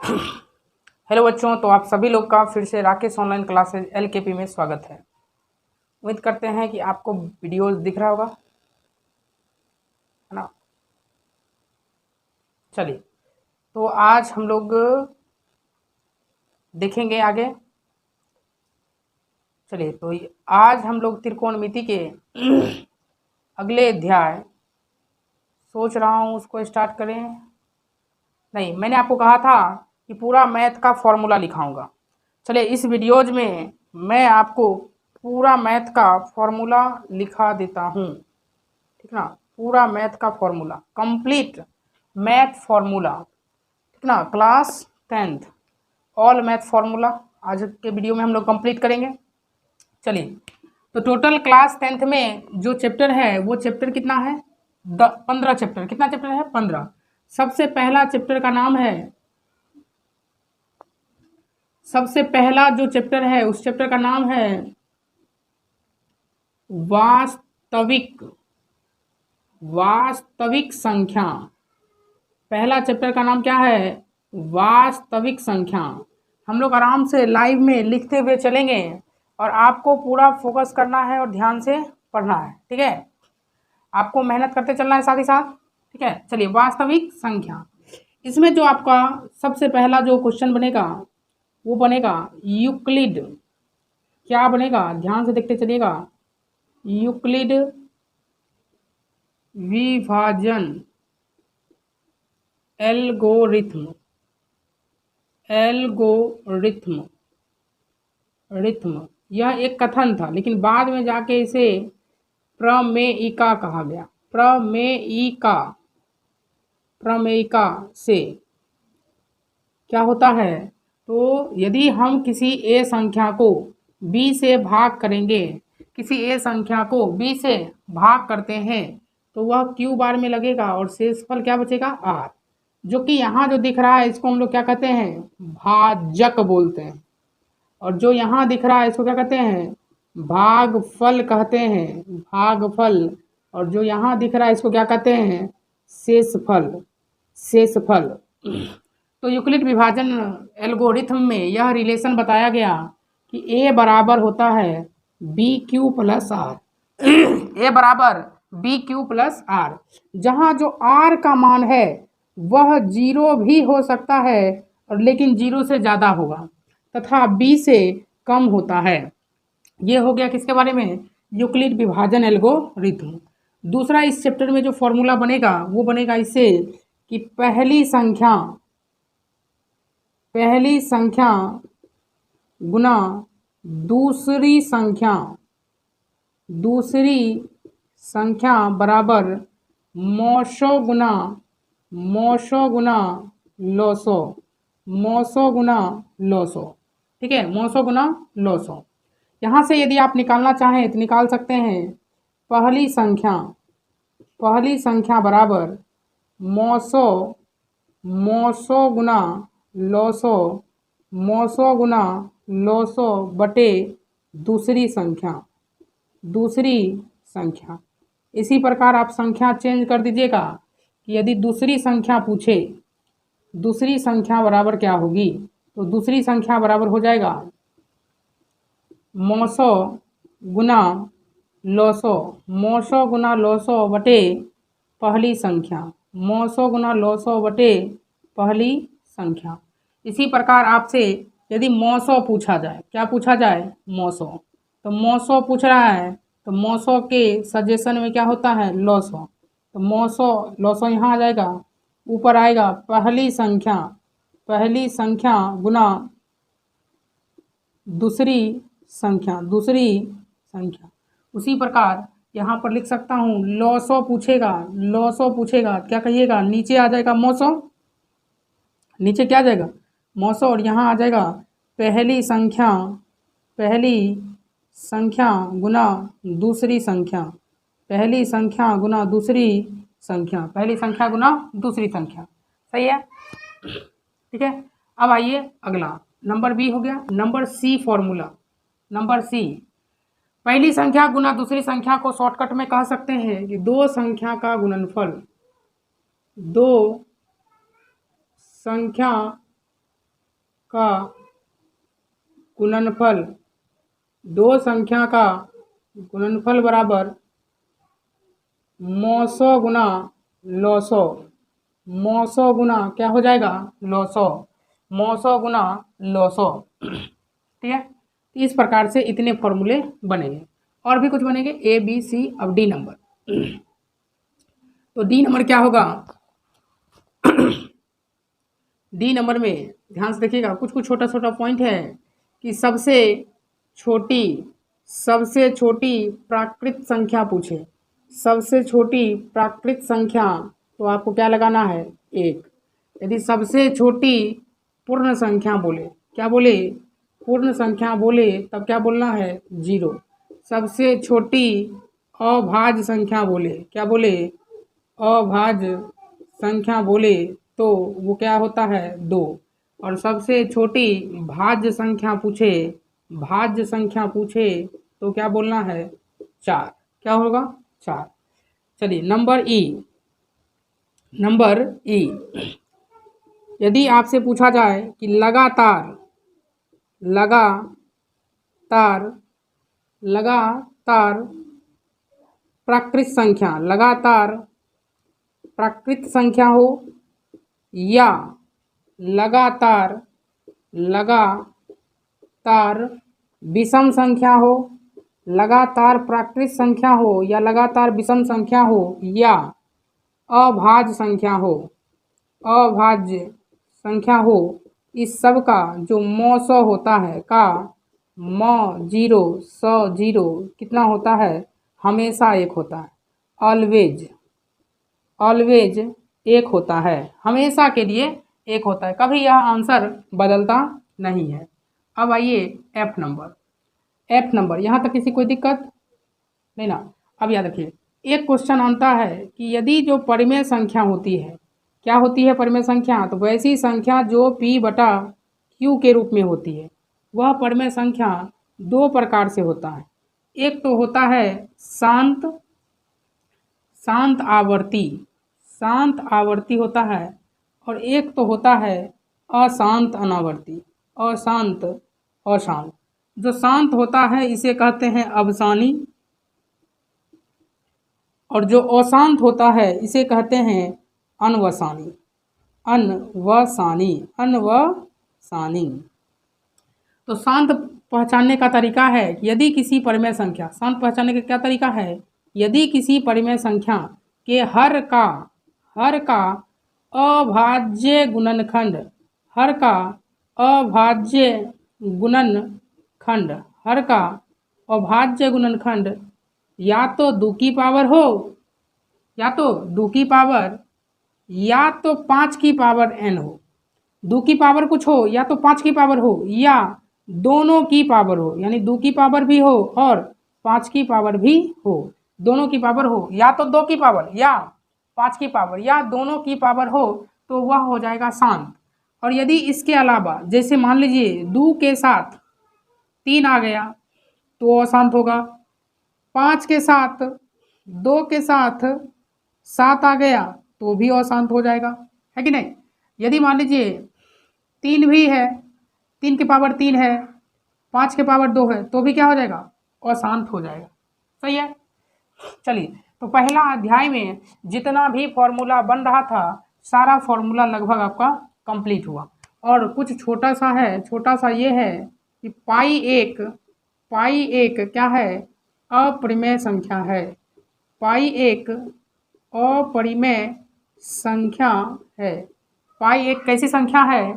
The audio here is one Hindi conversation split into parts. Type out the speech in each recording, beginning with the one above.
हेलो बच्चों, तो आप सभी लोग का फिर से राकेश ऑनलाइन क्लासेज LKP में स्वागत है। उम्मीद करते हैं कि आपको वीडियोस दिख रहा होगा, है ना। चलिए, तो आज हम लोग देखेंगे आगे। चलिए, तो आज हम लोग त्रिकोणमिति के अगले अध्याय सोच रहा हूँ उसको स्टार्ट करें। नहीं, मैंने आपको कहा था कि पूरा मैथ का फॉर्मूला लिखाऊंगा। चलिए, इस वीडियोज में मैं आपको पूरा मैथ का फॉर्मूला लिखा देता हूँ, ठीक ना। पूरा मैथ का फॉर्मूला, कंप्लीट मैथ फॉर्मूला, ठीक ना। Class 10th all math formula आज के वीडियो में हम लोग कंप्लीट करेंगे। चलिए, तो टोटल क्लास 10th में जो चैप्टर है वो चैप्टर कितना है? 15 चैप्टर। कितना चैप्टर है? 15। सबसे पहला चैप्टर का नाम है, सबसे पहला जो चैप्टर है उस चैप्टर का नाम है वास्तविक वास्तविक संख्या। पहला चैप्टर का नाम क्या है? वास्तविक संख्या। हम लोग आराम से लाइव में लिखते हुए चलेंगे और आपको पूरा फोकस करना है और ध्यान से पढ़ना है, ठीक है। आपको मेहनत करते चलना है साथ ही साथ, ठीक है। चलिए, वास्तविक संख्या। इसमें जो आपका सबसे पहला जो क्वेश्चन बनेगा वो बनेगा यूक्लिड। क्या बनेगा? ध्यान से देखते चलिएगा। यूक्लिड विभाजन एल्गोरिथम। रिथम, यह एक कथन था, लेकिन बाद में जाके इसे प्रमेयिका कहा गया। प्रमेयिका से क्या होता है? तो यदि हम किसी ए संख्या को बी से भाग करेंगे, किसी ए संख्या को बी से भाग करते हैं तो वह क्यू बार में लगेगा और शेषफल क्या बचेगा? आर। जो कि यहाँ जो दिख रहा है इसको हम लोग क्या कहते हैं? भाजक बोलते हैं। और जो यहाँ दिख रहा है इसको क्या कहते हैं? भागफल कहते हैं, भागफल। और जो यहाँ दिख रहा है इसको क्या कहते हैं? शेषफल। तो यूक्लिड विभाजन एल्गोरिथम में यह रिलेशन बताया गया कि ए बराबर होता है बी क्यू प्लस आर। ए बराबर बी क्यू प्लस आर, जहाँ जो आर का मान है वह 0 भी हो सकता है और लेकिन 0 से ज़्यादा होगा तथा बी से कम होता है। ये हो गया किसके बारे में? यूक्लिड विभाजन एल्गोरिथम। दूसरा इस चैप्टर में जो फॉर्मूला बनेगा वो बनेगा इससे कि पहली संख्या गुना दूसरी संख्या बराबर मौसो गुना लौसो, ठीक है। मौसो गुना लौसो। यहाँ से यदि आप निकालना चाहें तो निकाल सकते हैं। पहली संख्या बराबर मौसो गुना लौसो बटे दूसरी संख्या। इसी प्रकार आप संख्या चेंज कर दीजिएगा कि यदि दूसरी संख्या पूछे, दूसरी संख्या बराबर क्या होगी? तो दूसरी संख्या बराबर हो जाएगा मौसो गुना लौसो बटे पहली संख्या। इसी प्रकार आपसे यदि मौसो पूछा जाए, क्या पूछा जाए? मौसो। तो मौसो पूछ रहा है तो मौसो के सजेशन में क्या होता है? लौसो। तो लौसो यहाँ आ जाएगा, ऊपर आएगा पहली संख्या गुना दूसरी संख्या। उसी प्रकार यहाँ पर लिख सकता हूँ लौसो पूछेगा, क्या कहिएगा? नीचे आ जाएगा मौसो, नीचे क्या आ जाएगा? मौसो। और यहाँ आ जाएगा पहली संख्या गुना दूसरी संख्या। सही है, ठीक है। अब आइए अगला, नंबर बी हो गया। Number C formula. Number C, पहली संख्या गुना दूसरी संख्या को शॉर्टकट में कह सकते हैं कि दो संख्या का गुणनफल का गुणनफल, दो संख्या का गुणनफल बराबर 900 गुना लॉसो। 900 गुना क्या हो जाएगा? लॉसो। 900 गुना लॉसो। ठीक है, इस प्रकार से इतने फॉर्मूले बनेंगे। और भी कुछ बनेंगे, ए बी सी। अब डी नंबर। तो डी नंबर क्या होगा? डी नंबर में ध्यान से देखिएगा, कुछ कुछ छोटा छोटा पॉइंट है कि छोटी सबसे छोटी प्राकृत संख्या पूछे। सबसे छोटी प्राकृत संख्या तो आपको क्या लगाना है? 1। यदि सबसे छोटी पूर्ण संख्या बोले, क्या बोले? पूर्ण संख्या बोले, तब क्या बोलना है? 0। सबसे छोटी अभाज्य संख्या बोले, क्या बोले? अभाज्य संख्या बोले तो वो क्या होता है? 2। और सबसे छोटी भाज्य संख्या पूछे तो क्या बोलना है? 4। क्या होगा? 4। चलिए नंबर ई। यदि आपसे पूछा जाए कि लगातार लगातार प्राकृत संख्या हो या लगातार विषम संख्या हो, लगातार प्राकृत संख्या हो या लगातार विषम संख्या हो या अभाज्य संख्या हो, इस सब का जो मौसो होता है का जीरो कितना होता है? हमेशा एक होता है। ऑलवेज एक होता है, हमेशा के लिए एक होता है, कभी यह आंसर बदलता नहीं है। अब आइए एफ नंबर। यहाँ तक किसी कोई दिक्कत नहीं ना? अब याद रखिए, एक क्वेश्चन आता है कि यदि जो परिमेय संख्या होती है, क्या होती है परिमेय संख्या? तो वैसी संख्या जो p बटा q के रूप में होती है, वह परिमेय संख्या दो प्रकार से होता है। एक तो होता है शांत आवर्ती होता है, और एक तो होता है अशांत अशांत। जो शांत होता है इसे कहते हैं अवसानी, और जो अशांत होता है इसे कहते हैं अनवसानी। तो शांत पहचानने का तरीका है कि यदि किसी परिमेय संख्या, शांत पहचानने का क्या तरीका है? यदि किसी परिमेय संख्या के हर का अभाज्य गुणनखंड या तो 2 की पावर हो, या तो 2 की पावर, या तो 5 की पावर n हो। 2 की पावर कुछ हो या तो 5 की पावर हो, या दोनों की पावर हो, यानी 2 की पावर भी हो और 5 की पावर भी हो। दोनों की पावर हो, या तो 2 की पावर या 5 की पावर या दोनों की पावर हो, तो वह हो जाएगा शांत। और यदि इसके अलावा, जैसे मान लीजिए 2 के साथ 3 आ गया तो अशांत होगा, 5 के साथ 2 के साथ 7 आ गया तो भी अशांत हो जाएगा, है कि नहीं? यदि मान लीजिए 3 भी है, 3 के पावर 3 है, 5 के पावर 2 है, तो भी क्या हो जाएगा? अशांत हो जाएगा। सही है। चलिए, तो पहला अध्याय में जितना भी फॉर्मूला बन रहा था, सारा फॉर्मूला लगभग आपका कंप्लीट हुआ। और कुछ छोटा सा ये है कि पाई एक क्या है? अपरिमेय संख्या है। पाई एक अपरिमेय संख्या है। पाई एक कैसी संख्या है?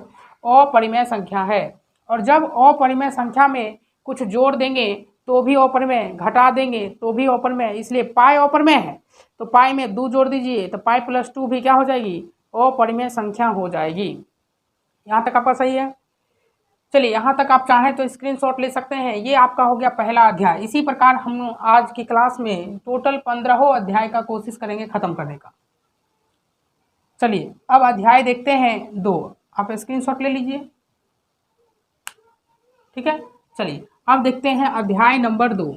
अपरिमेय संख्या है। और जब अपरिमेय संख्या में कुछ जोड़ देंगे तो भी अपरिमेय, घटा देंगे तो भी अपरिमेय, इसलिए पाई अपरिमेय है। तो पाई में 2 जोड़ दीजिए तो पाई प्लस 2 भी क्या हो जाएगी? अपरिमेय संख्या हो जाएगी। यहाँ तक आपका सही है। चलिए, यहाँ तक आप चाहें तो स्क्रीनशॉट ले सकते हैं। ये आपका हो गया पहला अध्याय। इसी प्रकार हम आज की क्लास में टोटल 15 अध्याय का कोशिश करेंगे खत्म करने का। चलिए, अब अध्याय देखते हैं 2। आप स्क्रीनशॉट ले लीजिए, ठीक है। चलिए, अब देखते हैं अध्याय नंबर 2।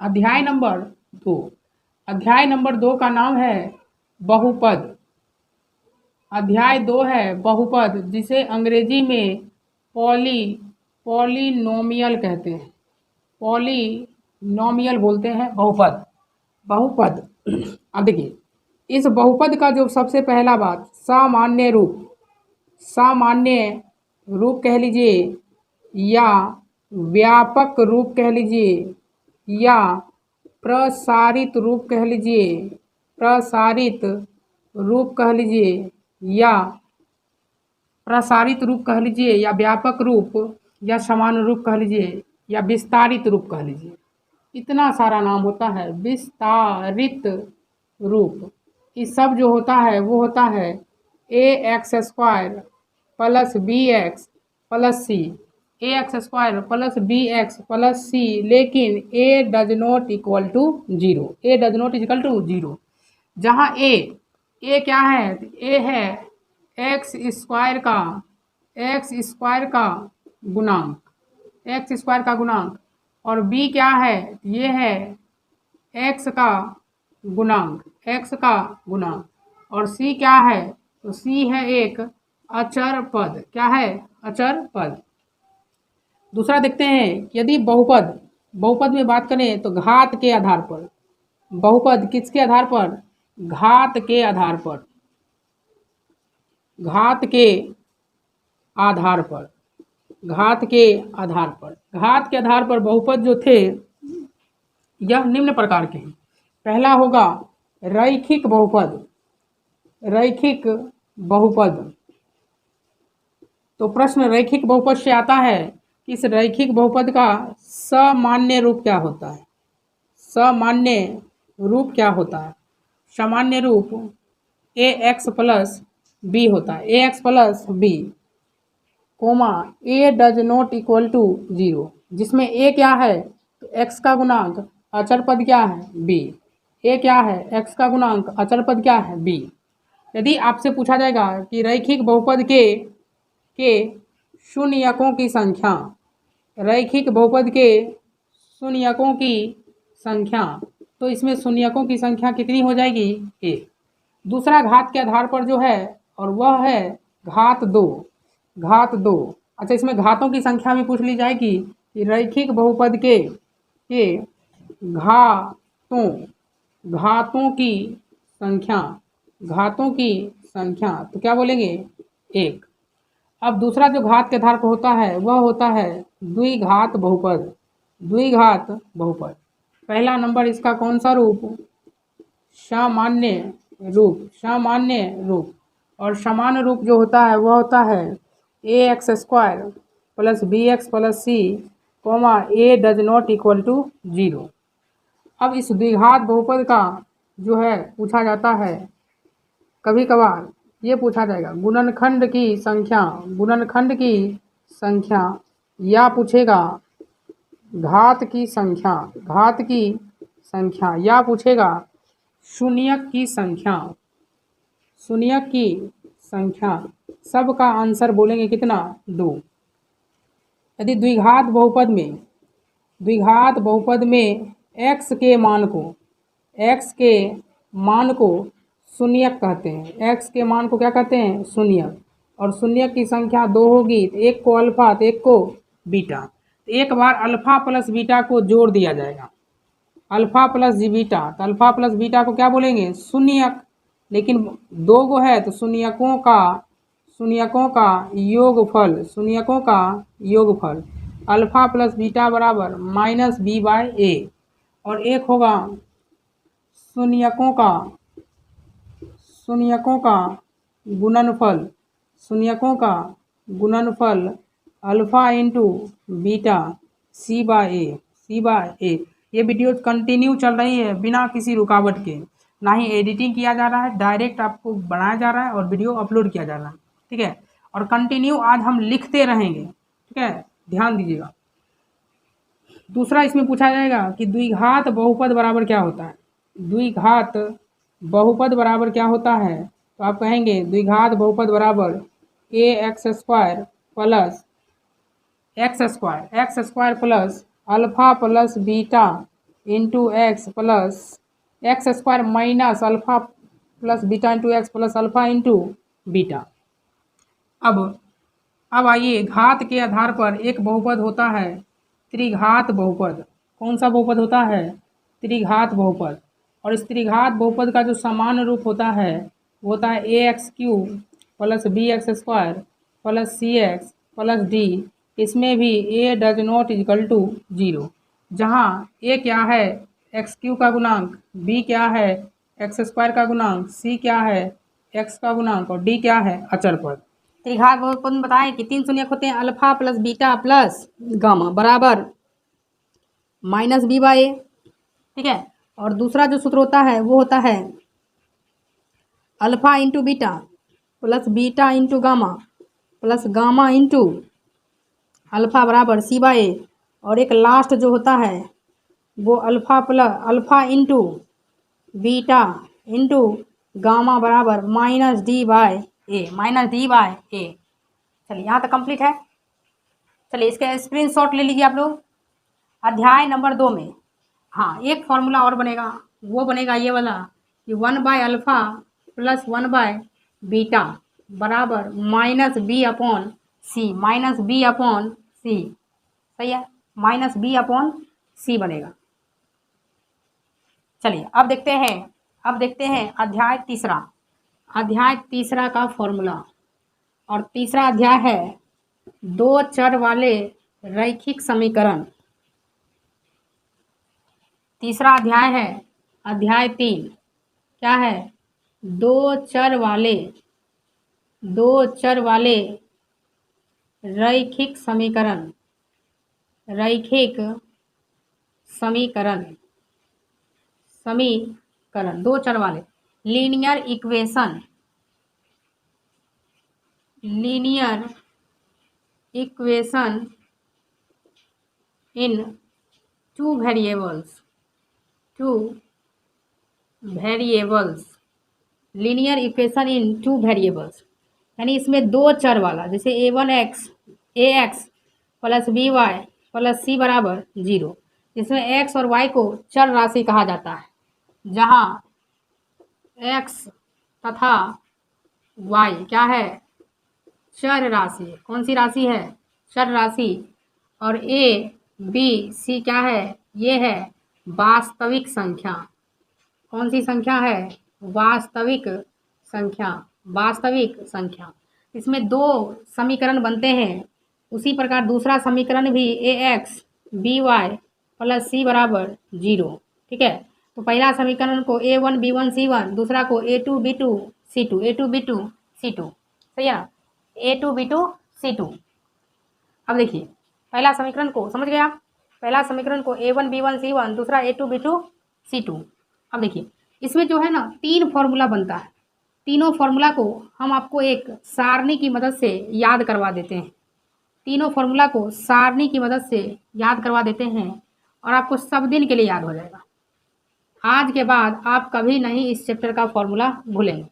अध्याय नंबर 2। अध्याय नंबर 2 का नाम है बहुपद। अध्याय 2 है बहुपद, जिसे अंग्रेजी में पॉलिनोमियल कहते हैं। पॉलिनोमियल बोलते हैं बहुपद। बहुपद अब देखिए, इस बहुपद का जो सबसे पहला बात, सामान्य रूप, सामान्य रूप कह लीजिए या व्यापक रूप कह लीजिए या प्रसारित रूप कह लीजिए, प्रसारित रूप कह लीजिए या प्रसारित रूप कह लीजिए या व्यापक रूप या समान रूप कह लीजिए या विस्तारित रूप कह लीजिए। इतना सारा नाम होता है। विस्तारित रूप, इस सब जो होता है वो होता है ax² plus bx plus c, ax² plus bx plus c, लेकिन a does not equal to 0, a does not equal to 0। जहाँ a क्या है? a है x² का गुणांक, x² का गुणांक, और b क्या है? ये है x का गुणांक, x का गुणांक, और c क्या है? तो c है एक अचर पद। क्या है? अचर पद। दूसरा देखते हैं, यदि बहुपद, बहुपद में बात करें तो घात के आधार पर, बहुपद किसके आधार पर? घात के आधार पर, घात के आधार पर, घात के आधार पर, घात के आधार पर बहुपद जो थे यह निम्न प्रकार के हैं। पहला होगा रैखिक बहुपद। रैखिक बहुपद, तो प्रश्न रैखिक बहुपद से आता है कि इस रैखिक बहुपद का सामान्य रूप क्या होता है? सामान्य रूप क्या होता है? सामान्य रूप ax प्लस b होता है, ax plus b comma a does not equal to 0, जिसमें a क्या है? तो x का गुणांक, अचर पद क्या है? b। a क्या है? x का गुणांक, अचर पद क्या है? b। यदि आपसे पूछा जाएगा कि रैखिक बहुपद के शून्यकों की संख्या, रैखिक बहुपद के शून्यकों की संख्या, तो इसमें शून्यकों की संख्या कितनी हो जाएगी? 1। दूसरा घात के आधार पर जो है, और वह है घात 2। घात 2, अच्छा, इसमें घातों की संख्या भी पूछ ली जाएगी कि रैखिक बहुपद के घातों, घातों की संख्या, घातों की संख्या, तो क्या बोलेंगे? 1। अब दूसरा जो घात के आधार पर होता है वह होता है द्विघात बहुपद। द्विघात बहुपद, पहला नंबर इसका कौन सा रूप? सामान्य रूप, सामान्य रूप, और समान रूप जो होता है वह होता है ax² plus bx plus c comma a does not equal to 0। अब इस द्विघात बहुपद का जो है पूछा जाता है, कभी कभार ये पूछा जाएगा गुणनखंड की संख्या, गुणनखंड की संख्या, या पूछेगा घात की संख्या, घात की संख्या, या पूछेगा शून्यक की संख्या, शून्यक की संख्या। सब का आंसर बोलेंगे कितना? 2। यदि द्विघात बहुपद में, द्विघात बहुपद में x के मान को, x के मान को शून्यक कहते हैं। x के मान को क्या कहते हैं? शून्यक। और शून्यक की संख्या 2 होगी, तो एक को अल्फा तो एक को बीटा। तो एक बार अल्फा प्लस बीटा को जोड़ दिया जाएगा, अल्फा प्लस बीटा, तो अल्फा प्लस बीटा को क्या बोलेंगे? शून्यक। लेकिन 2 गो है तो शून्यकों का, शून्यकों का योगफल, शून्यकों का योगफल, अल्फा प्लस बीटा बराबर -b/a, और एक होगा शून्यकों का, शून्यकों का गुणनफल, शून्यकों का गुणनफल अल्फा इंटू बीटा c/a। ये वीडियो कंटिन्यू चल रही है बिना किसी रुकावट के, ना ही एडिटिंग किया जा रहा है, डायरेक्ट आपको बनाया जा रहा है और वीडियो अपलोड किया जा रहा है। ठीक है, और कंटिन्यू आज हम लिखते रहेंगे। ठीक है, ध्यान दीजिएगा। दूसरा इसमें पूछा जाएगा कि द्विघात बहुपद बराबर क्या होता है? द्विघात बहुपद बराबर क्या होता है? तो आप कहेंगे द्विघात बहुपद बराबर ax² plus x² plus alpha plus beta into x plus x square minus alpha plus beta into x plus alpha into beta. अब आइए, घात के आधार पर एक बहुपद होता है त्रिघात बहुपद। कौन सा बहुपद होता है? त्रिघात बहुपद। और इस त्रिघात बहुपद का जो सामान्य रूप होता है वो होता है A x cube plus B x square plus C x plus D. इसमें भी A does not equal to 0, जहाँ ए क्या है एक्स क्यूब का गुणांक, बी क्या है एक्स स्क्वायर का गुणांक, सी क्या है एक्स का गुणांक और डी क्या है अचर पद। त्रिघात बहुपद में बताएं कि 3 शून्यक होते हैं alpha plus beta plus gamma बराबर माइनस बी बाई ए। ठीक है। और दूसरा जो सूत्र होता है वो होता है alpha into beta plus beta into gamma plus gamma into alpha बराबर सी बाई ए। और एक लास्ट जो होता है वो alpha into beta into gamma बराबर माइनस डी बाय ए, माइनस डी बाय ए। चलिए यहाँ तक कंप्लीट है। चलिए इसके स्क्रीनशॉट ले लीजिए आप लोग। अध्याय नंबर 2 में हाँ एक फॉर्मूला और बनेगा, वो बनेगा ये वाला कि 1 bye alpha plus 1 by beta बराबर माइनस बी अपॉन सी, माइनस बी अपॉन सी। सही है, माइनस बी अपॉन सी बनेगा। चलिए अब देखते हैं अध्याय तीसरा का फॉर्मूला। और तीसरा अध्याय है 2 चर वाले रैखिक समीकरण। तीसरा अध्याय है अध्याय 3, क्या है? 2 चर वाले रैखिक समीकरण, समीकरण 2 चर वाले linear equation in 2 variables, linear equation in 2 variables. यानी इसमें 2 चर वाला, जैसे A x plus B y plus C बराबर 0, इसमें एक्स और वाई को चर राशि कहा जाता है, जहाँ एक्स तथा वाई क्या है? चर राशि। कौन सी राशि है? चर राशि। और ए बी सी क्या है? ये है वास्तविक संख्या। कौन सी संख्या है? वास्तविक संख्या। इसमें 2 समीकरण बनते हैं। उसी प्रकार दूसरा समीकरण भी ए x B y plus C बराबर 0। ठीक है। तो पहला समीकरण को A1 B1 C1, दूसरा को A2 B2 C2, सही है ना? A2 B2 C2। अब देखिए पहला समीकरण को समझ गए आप? पहला समीकरण को A1 B1 C1, दूसरा A2 B2 C2। अब देखिए इसमें जो है ना 3 फॉर्मूला बनता है। तीनों फॉर्मूला को हम आपको एक सारणी की मदद से याद करवा देते हैं। तीनों फॉर्मूला को सारणी की मदद से याद करवा देते हैं और आपको सब दिन के लिए याद हो जाएगा। आज के बाद आप कभी नहीं इस चैप्टर का फॉर्मूला भूलेंगे।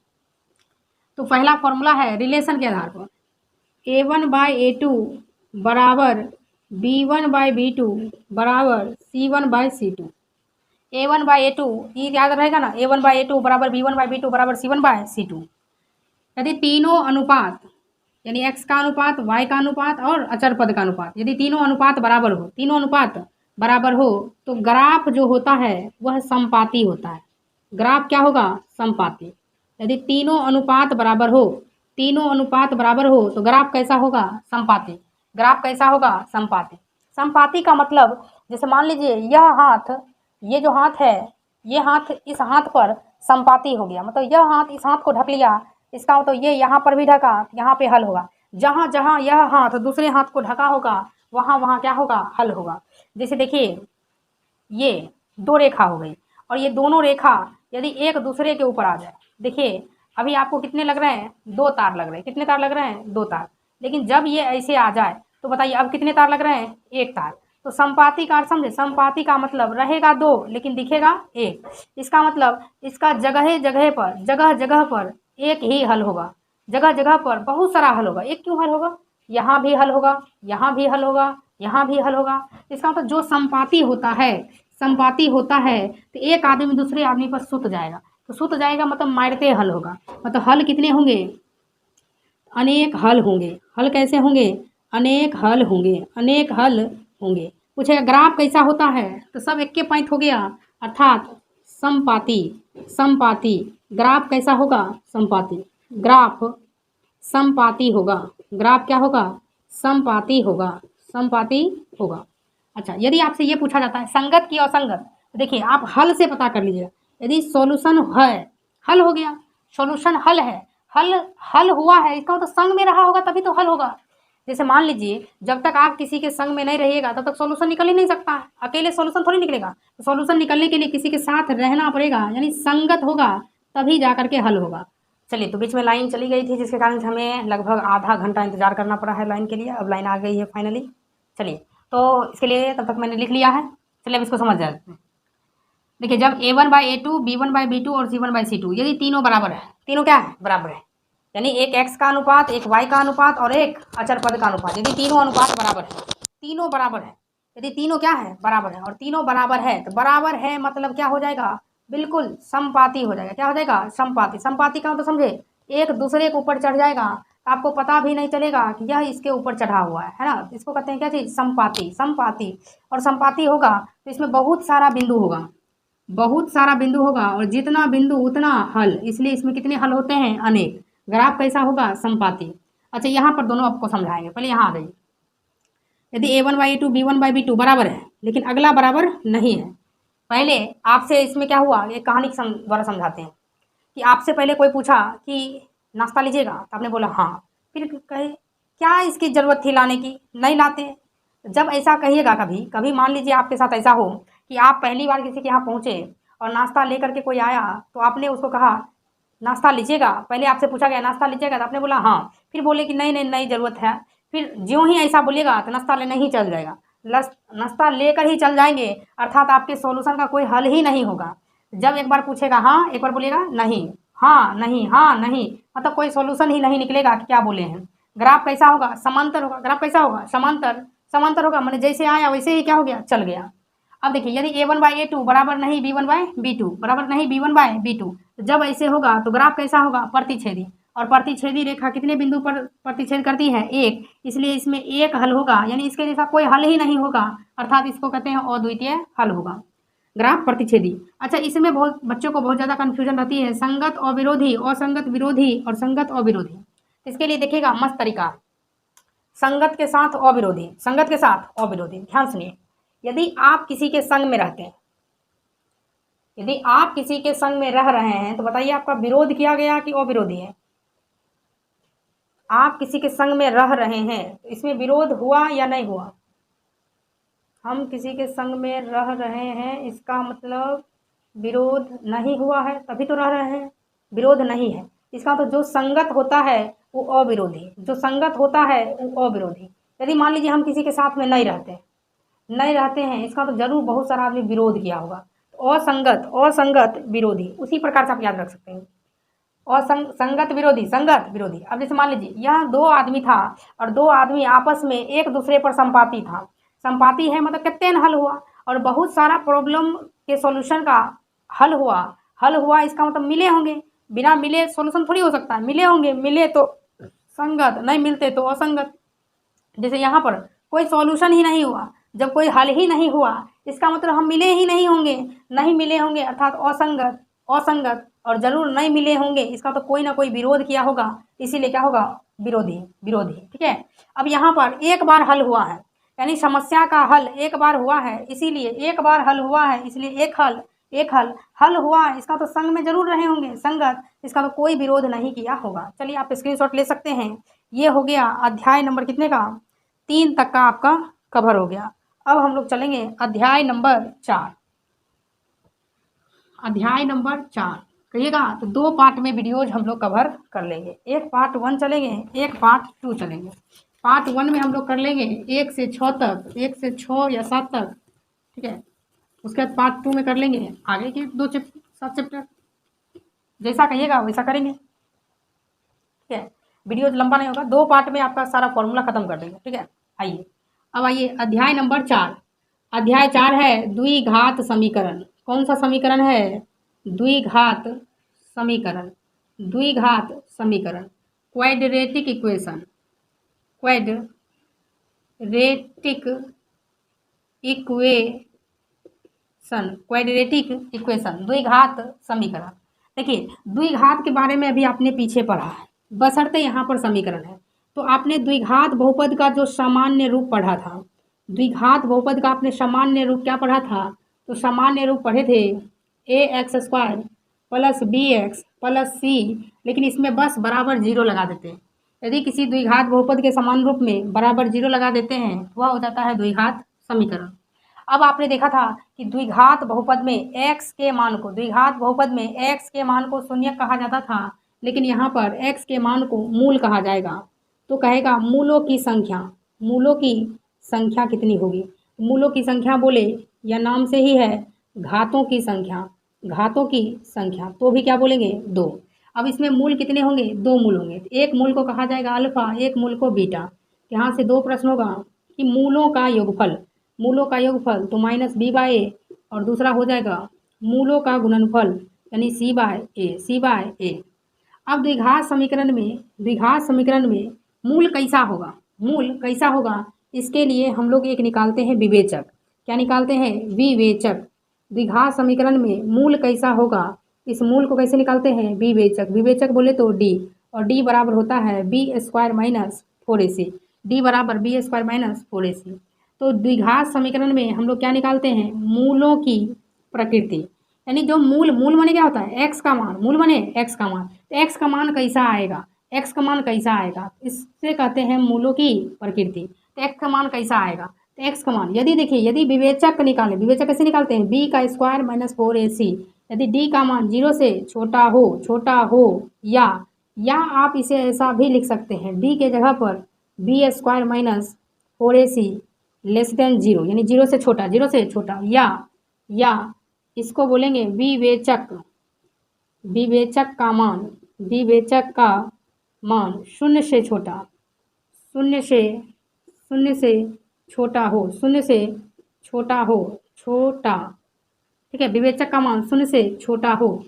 तो पहला फॉर्मूला है रिलेशन के आधार पर A1 बाई A2 बराबर B1 बाई B2 बराबर C1 by C2। A1 by A2 ये याद रहेगा ना, A1 बाई A2 बराबर B1 बाई B2 बराबर C1 बाई C2। यदि तीनों अनुपात यानी x का अनुपात, y का अनुपात और अचर पद का अनुपात, यदि तीनों अनुपात बराबर हो तो ग्राफ जो होता है वह समपाती होता है। ग्राफ क्या होगा? समपाती। यदि तीनों अनुपात बराबर हो तो ग्राफ कैसा होगा? समपाती। ग्राफ कैसा होगा? समपाती। समपाती का मतलब जैसे मान लीजिए यह हाथ, ये जो हाथ है, ये हाथ इस हाथ पर समपाती हो गया, मतलब यह हाथ इस हाथ को ढक लिया, इसका मतलब ये यहाँ पर भी ढका, यहाँ पे हल होगा। जहाँ जहाँ यह हाथ दूसरे हाथ को ढका होगा वहाँ वहाँ क्या होगा? हल होगा। जैसे देखिए ये 2 रेखा हो गई और ये दोनों रेखा यदि एक दूसरे के ऊपर आ जाए, देखिए अभी आपको कितने लग रहे हैं? 2 तार लग रहे हैं। कितने तार लग रहे हैं? 2 तार। लेकिन जब ये ऐसे आ जाए तो बताइए अब कितने तार लग रहे हैं? 1 तार। तो समपाती का अर्थ समझे? समपाती का मतलब रहेगा 2 लेकिन दिखेगा 1। इसका मतलब इसका जगह जगह पर एक ही हल होगा, जगह जगह पर बहुत सारा हल होगा। एक क्यों हल होगा? यहाँ भी हल होगा, यहाँ भी हल होगा, यहाँ भी हल होगा। इसका मतलब जो समपाती होता है, संपाती होता है तो एक आदमी दूसरे आदमी पर सुत जाएगा, तो सुत जाएगा मतलब मारते हल होगा, मतलब हल कितने होंगे, अनेक हल होंगे। हल कैसे होंगे, अनेक हल होंगे, अनेक हल होंगे। पूछेगा ग्राफ कैसा होता है, तो सब एक के पॉइंट हो गया, अर्थात संपाती। संपाती ग्राफ कैसा होगा, संपाती। ग्राफ संपाती होगा, ग्राफ क्या होगा, संपाती होगा, संपाती होगा। अच्छा, यदि आपसे ये पूछा जाता है संगत की असंगत, तो देखिए आप हल से पता कर लीजिएगा। यदि सॉल्यूशन है, हल हो गया, सॉल्यूशन हल है, हल हल हुआ है, इसका मतलब संग में रहा होगा तभी तो हल होगा। जैसे मान लीजिए जब तक आप किसी के संग में नहीं रहिएगा तब तक सॉल्यूशन निकल ही नहीं सकता है, अकेले सॉल्यूशन थोड़ी निकलेगा। तो सॉल्यूशन निकलने के लिए किसी के साथ रहना पड़ेगा, यानी संगत होगा तभी जा करके हल होगा। चलिए, तो बीच में लाइन चली गई थी जिसके कारण से हमें लगभग आधा घंटा इंतजार करना पड़ा है लाइन के लिए। अब लाइन आ गई है फाइनली। चलिए, तो इसके लिए तब तक मैंने लिख लिया है। चलिए अब इसको समझ जाते हैं। देखिए, जब a1/a2 b1/b2 और c1/c2 यदि तीनों बराबर है, तीनों क्या है, बराबर है, यानी एक x का अनुपात, एक y का अनुपात और एक अचर पद का अनुपात, यदि तीनों अनुपात बराबर है, तीनों बराबर है, यदि तीनों क्या है, बराबर है, और तीनों बराबर है, तो बराबर है मतलब क्या हो जाएगा, बिल्कुल संपाती हो जाएगा। क्या हो जाएगा, संपाती। संपाती का मतलब समझे, एक दूसरे के ऊपर चढ़ जाएगा, आपको पता भी नहीं चलेगा कि यह इसके ऊपर चढ़ा हुआ है ना। इसको कहते हैं क्या चीज़, संपाती। संपाती, और संपाती होगा तो इसमें बहुत सारा बिंदु होगा, बहुत सारा बिंदु होगा, और जितना बिंदु उतना हल, इसलिए इसमें कितने हल होते हैं, अनेक। ग्राफ कैसा होगा, संपाती। अच्छा, यहाँ पर दोनों आपको समझाएंगे, पहले यहाँ आ जाइए। यदि a1/a2 b1/b2 बराबर है, लेकिन अगला बराबर नहीं है, पहले आपसे इसमें क्या हुआ, एक कहानी के द्वारा समझाते हैं कि आपसे पहले कोई पूछा कि नाश्ता लीजिएगा, तो आपने बोला हाँ, फिर कहे क्या इसकी ज़रूरत थी लाने की, नहीं लाते। जब ऐसा कहिएगा, कभी कभी मान लीजिए आपके साथ ऐसा हो कि आप पहली बार किसी के यहाँ पहुँचे और नाश्ता लेकर के कोई आया, तो आपने उसको कहा नाश्ता लीजिएगा, पहले आपसे पूछा गया नाश्ता लीजिएगा, तो आपने बोला हाँ, फिर बोले कि नहीं नहीं नहीं ज़रूरत है, फिर ज्यों ही ऐसा बोलिएगा तो नाश्ता लेने ही चल जाएगा, नाश्ता लेकर ही चल जाएंगे, अर्थात आपके सॉल्यूशन का कोई हल ही नहीं होगा। जब एक बार पूछेगा हाँ, एक बार बोलिएगा नहीं, हाँ नहीं, हाँ नहीं, मतलब कोई सॉल्यूशन ही नहीं निकलेगा कि क्या बोले हैं। ग्राफ कैसा होगा, समांतर होगा। ग्राफ कैसा होगा, समांतर। समांतर होगा मैंने जैसे आया वैसे ही क्या हो गया, चल गया। अब देखिए, यदि a1/a2 बराबर नहीं b1/b2, बराबर नहीं b1/b2, तो जब ऐसे होगा तो ग्राफ कैसा होगा, प्रतिच्छेदी। और प्रतिच्छेदी रेखा कितने बिंदु पर प्रतिच्छेद करती है, एक, इसलिए इसमें एक हल होगा, यानी इसके जैसा कोई हल ही नहीं होगा, अर्थात इसको कहते हैं अद्वितीय हल होगा, ग्राफ प्रतिच्छेदी। अच्छा, इसमें बहुत बच्चों को बहुत ज़्यादा कन्फ्यूजन रहती है, संगत और विरोधी, असंगत विरोधी और संगत और विरोधी। इसके लिए देखिएगा मस्त तरीका, संगत के साथ अविरोधी, संगत के साथ अविरोधी। ध्यान सुनिए, यदि आप किसी के संग में रहते हैं, यदि आप किसी के संग में रह रहे हैं, तो बताइए आपका विरोध किया गया कि अविरोधी है। आप किसी के संग में रह रहे हैं तो इसमें विरोध हुआ या नहीं हुआ, हम किसी के संग में रह रहे हैं, इसका मतलब विरोध नहीं हुआ है, तभी तो रह रहे हैं, विरोध नहीं है। इसका तो जो संगत होता है वो अविरोधी, जो संगत होता है वो अविरोधी। यदि मान लीजिए हम किसी के साथ में नहीं रहते, नहीं रहते हैं, इसका तो जरूर बहुत सारा आदमी विरोध किया होगा। तो असंगत, असंगत विरोधी, उसी प्रकार से आप याद रख सकते हैं, संगत विरोधी, संगत विरोधी। अब जैसे मान लीजिए यह दो आदमी था और दो आदमी आपस में एक दूसरे पर संपाती था। संपाती है मतलब कितने हल हुआ, और बहुत सारा प्रॉब्लम के सॉल्यूशन का हल हुआ। हल हुआ इसका मतलब मिले होंगे, बिना मिले सॉल्यूशन थोड़ी हो सकता है, मिले होंगे, मिले तो संगत, नहीं मिलते तो असंगत। जैसे यहाँ पर कोई सॉल्यूशन ही नहीं हुआ, जब कोई हल ही नहीं हुआ, इसका मतलब हम मिले ही नहीं होंगे, नहीं मिले होंगे अर्थात असंगत, असंगत, और जरूर नहीं मिले होंगे, इसका तो कोई ना कोई विरोध किया होगा, इसीलिए क्या होगा, विरोधी, विरोधी। ठीक है, अब यहाँ पर एक बार हल हुआ है, यानी समस्या का हल एक बार हुआ है, इसीलिए एक बार हल हुआ है, इसलिए एक हल, एक हल, हल हुआ, इसका तो संग में जरूर रहे होंगे, संगत, इसका तो कोई विरोध नहीं किया होगा। चलिए आप स्क्रीनशॉट ले सकते हैं। ये हो गया अध्याय नंबर कितने का, 3 तक का आपका कवर हो गया। अब हम लोग चलेंगे अध्याय नंबर 4। अध्याय नंबर 4 कहिएगा, तो 2 पार्ट में वीडियोज हम लोग कवर कर लेंगे, एक पार्ट 1 चलेंगे, एक पार्ट 2 चलेंगे। पार्ट 1 में हम लोग कर लेंगे 1 से 6 तक, 1 से 6 या 7 तक, ठीक है। उसके बाद पार्ट 2 में कर लेंगे आगे के 2 चैप्टर, 7 चैप्टर, जैसा कहिएगा वैसा करेंगे, ठीक है। वीडियो लंबा नहीं होगा, 2 पार्ट में आपका सारा फॉर्मूला खत्म कर देंगे, ठीक है। आइए, अब आइए अध्याय नंबर 4। अध्याय 4 है द्विघात समीकरण। कौन सा समीकरण है? द्विघात समीकरण। द्विघात समीकरण, quadratic equation. Quadratic equation, quadratic equation, द्विघात समीकरण। देखिए, द्विघात के बारे में अभी आपने पीछे पढ़ा है, बशर्ते यहाँ पर समीकरण है। तो आपने द्विघात बहुपद का जो सामान्य रूप पढ़ा था, द्विघात बहुपद का आपने सामान्य रूप क्या पढ़ा था? तो सामान्य रूप पढ़े थे ax² plus bx plus c, लेकिन इसमें बस बराबर 0 लगा देते हैं। यदि किसी द्विघात बहुपद के समान रूप में बराबर 0 लगा देते हैं तो वह हो जाता है द्विघात समीकरण। अब आपने देखा था कि द्विघात बहुपद में x के मान को, द्विघात बहुपद में x के मान को शून्य कहा जाता था, लेकिन यहाँ पर x के मान को मूल कहा जाएगा। तो कहेगा मूलों की संख्या, मूलों की संख्या कितनी होगी? मूलों की संख्या बोले या नाम से ही है घातों की संख्या, घातों की संख्या, तो भी क्या बोलेंगे? 2। अब इसमें मूल कितने होंगे? 2 मूल होंगे। एक मूल को कहा जाएगा अल्फा, एक मूल को बीटा। यहाँ से 2 प्रश्न होगा कि मूलों का योगफल, मूलों का योगफल तो -b/a, और दूसरा हो जाएगा मूलों का गुणनफल यानी c/a। अब द्विघात समीकरण में, द्विघात समीकरण में मूल कैसा होगा? मूल कैसा होगा? इसके लिए हम लोग एक निकालते हैं विवेचक। क्या निकालते हैं? विवेचक। द्विघात समीकरण में मूल कैसा होगा, इस मूल को कैसे निकालते हैं? विवेचक। विवेचक बोले तो d, और d बराबर होता है b² - 4ac। d बराबर b² - 4ac। तो द्विघात समीकरण में हम लोग क्या निकालते हैं? मूलों की प्रकृति, यानी जो मूल, मूल माने क्या होता है? x का मान, मूल माने x का मान। तो x का मान कैसा आएगा? x का मान कैसा आएगा? इससे कहते हैं मूलों की प्रकृति। तो x का मान कैसा आएगा? तो x का मान यदि देखिए, यदि विवेचक निकालें, विवेचक कैसे निकालते हैं? b² - 4ac। यदि d का मान 0 से छोटा हो, या आप इसे ऐसा भी लिख सकते हैं, d के जगह पर b² - 4ac <0, यानी 0 से छोटा, 0 से छोटा, या इसको बोलेंगे विवेचक। विवेचक का मान, विवेचक का मान 0 से छोटा, 0 से छोटा हो, 0 से छोटा हो, छोटा, ठीक है। विवेचक का मान 0 से छोटा हो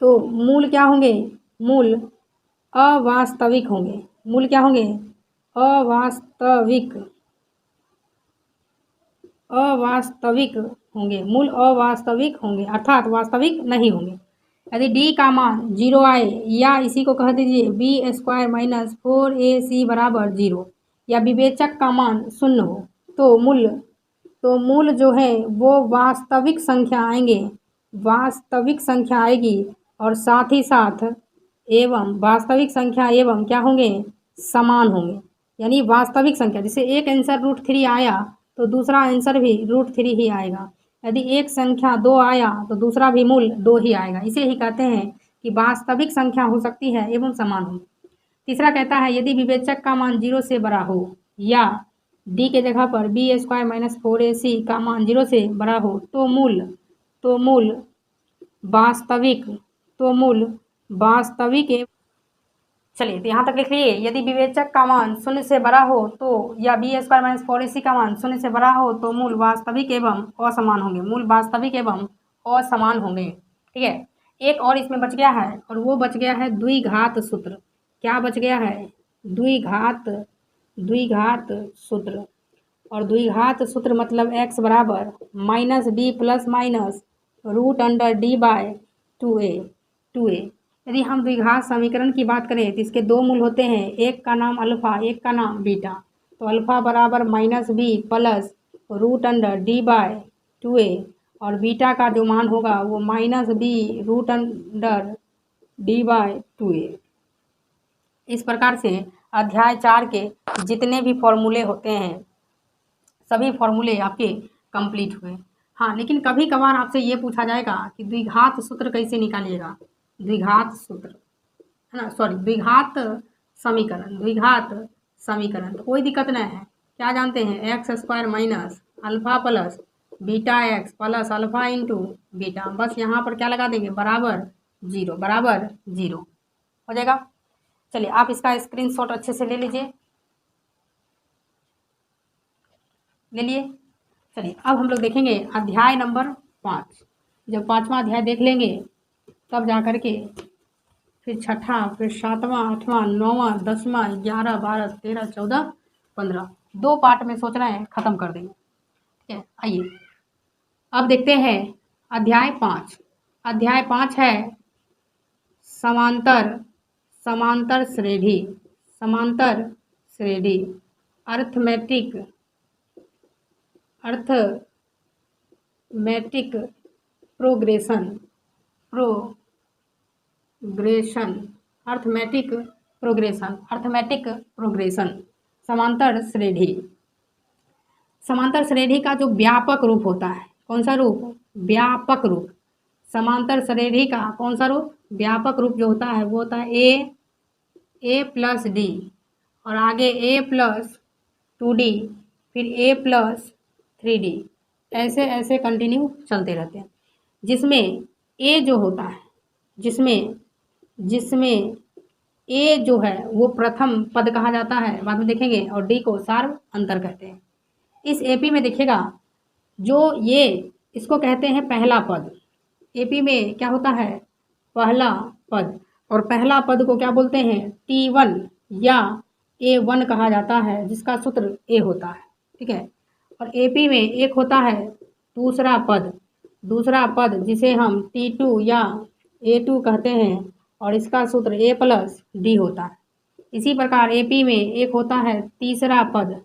तो मूल क्या होंगे? मूल अवास्तविक होंगे। मूल क्या होंगे? अवास्तविक होंगे। मूल अवास्तविक होंगे, अर्थात वास्तविक नहीं होंगे। यदि d का मान 0 आए, या इसी को कह दीजिए b² - 4ac बराबर 0, या विवेचक का मान 0 हो, तो मूल जो है वो वास्तविक संख्या आएंगे, वास्तविक संख्या आएगी, और साथ ही साथ एवं वास्तविक संख्या एवं क्या होंगे? समान होंगे। यानी वास्तविक संख्या, जैसे एक आंसर √3 आया तो दूसरा आंसर भी √3 ही आएगा। यदि एक संख्या 2 आया तो दूसरा भी मूल 2 ही आएगा। इसे ही कहते हैं कि वास्तविक संख्या हो सकती है एवं समान हो। तीसरा कहता है यदि विवेचक का मान 0 से बड़ा हो, या d के जगह पर b² - 4ac का मान 0 से बड़ा हो, तो मूल वास्तविक चलिए, तो यहाँ तक लिख लिए। यदि विवेचक का मान 0 से बड़ा हो तो, या b² - 4ac का मान 0 से बड़ा हो तो मूल वास्तविक एवं असमान होंगे। मूल वास्तविक एवं असमान होंगे, ठीक है। एक और इसमें बच गया है, और वो बच गया है द्विघात सूत्र। क्या बच गया है? द्विघात सूत्र। और द्विघात सूत्र मतलब x बराबर -b प्लस माइनस √d/2a। यदि हम द्विघात समीकरण की बात करें तो इसके 2 मूल होते हैं, एक का नाम अल्फ़ा, एक का नाम बीटा। तो अल्फ़ा बराबर -b प्लस √d/2a, और बीटा का जो मान होगा वो -b √d/2a। इस प्रकार से अध्याय 4 के जितने भी फॉर्मूले होते हैं सभी फॉर्मूले आपके कंप्लीट हुए। हाँ, लेकिन कभी कभार आपसे ये पूछा जाएगा कि द्विघात सूत्र कैसे निकालिएगा? द्विघात सूत्र है ना, सॉरी, द्विघात समीकरण। तो कोई दिक्कत नहीं है। क्या जानते हैं? x² minus alpha plus beta x plus alpha into beta. बस यहाँ पर क्या लगा देंगे? बराबर 0 हो जाएगा। चलिए, आप इसका स्क्रीनशॉट अच्छे से ले लीजिए। ले लिए। चलिए अब हम लोग देखेंगे अध्याय नंबर 5। जब 5वां अध्याय देख लेंगे तब जा कर के फिर 6ठा, फिर 7वां, 8वां, 9वां, 10वां, 11, 12, 13, 14, 15 2 पार्ट में सोच रहे हैं ख़त्म कर देंगे। ठीक है, आइए अब देखते हैं अध्याय 5। अध्याय 5 है समांतर समांतर श्रेणी, समांतर श्रेणी, arithmetic arithmetic progression, arithmetic progression, समांतर श्रेणी। समांतर श्रेणी का जो व्यापक रूप होता है, कौन सा रूप? व्यापक रूप। समांतर श्रेणी का कौन सा रूप? व्यापक रूप जो होता है वो होता है ए प्लस डी, और आगे ए प्लस 2d, फिर ए प्लस 3d, ऐसे ऐसे कंटिन्यू चलते रहते हैं। जिसमें ए जो होता है, जिसमें ए जो है वो प्रथम पद कहा जाता है, बाद में देखेंगे, और डी को सार्व अंतर कहते हैं। इस एपी में देखिएगा जो ये इसको कहते हैं पहला पद। एपी में क्या होता है? पहला पद, और पहला पद को क्या बोलते हैं? T1 या A1 कहा जाता है, जिसका सूत्र ए होता है। ठीक है, और एपी में एक होता है दूसरा पद जिसे हम T2 या A2 कहते हैं, और इसका सूत्र A प्लस डी होता है। इसी प्रकार एपी में एक होता है तीसरा पद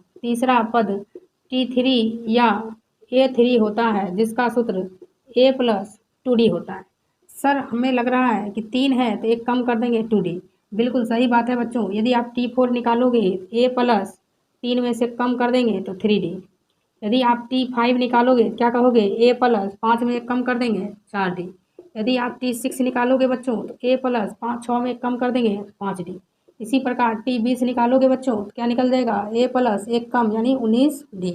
T3 या A3 होता है, जिसका सूत्र A प्लस 2d होता है। सर हमें लग रहा है कि 3 है तो एक कम कर देंगे 2d। बिल्कुल सही बात है बच्चों। यदि आप T4 निकालोगे A प्लस 3 में से कम कर देंगे तो 3d। यदि आप T5 निकालोगे क्या कहोगे? A प्लस 5 में एक कम कर देंगे 4d। यदि आप T6 निकालोगे बच्चों तो A प्लस 6 में एक कम कर देंगे 5d। इसी प्रकार T20 निकालोगे बच्चों तो क्या निकल जाएगा? A प्लस एक कम यानी 19d,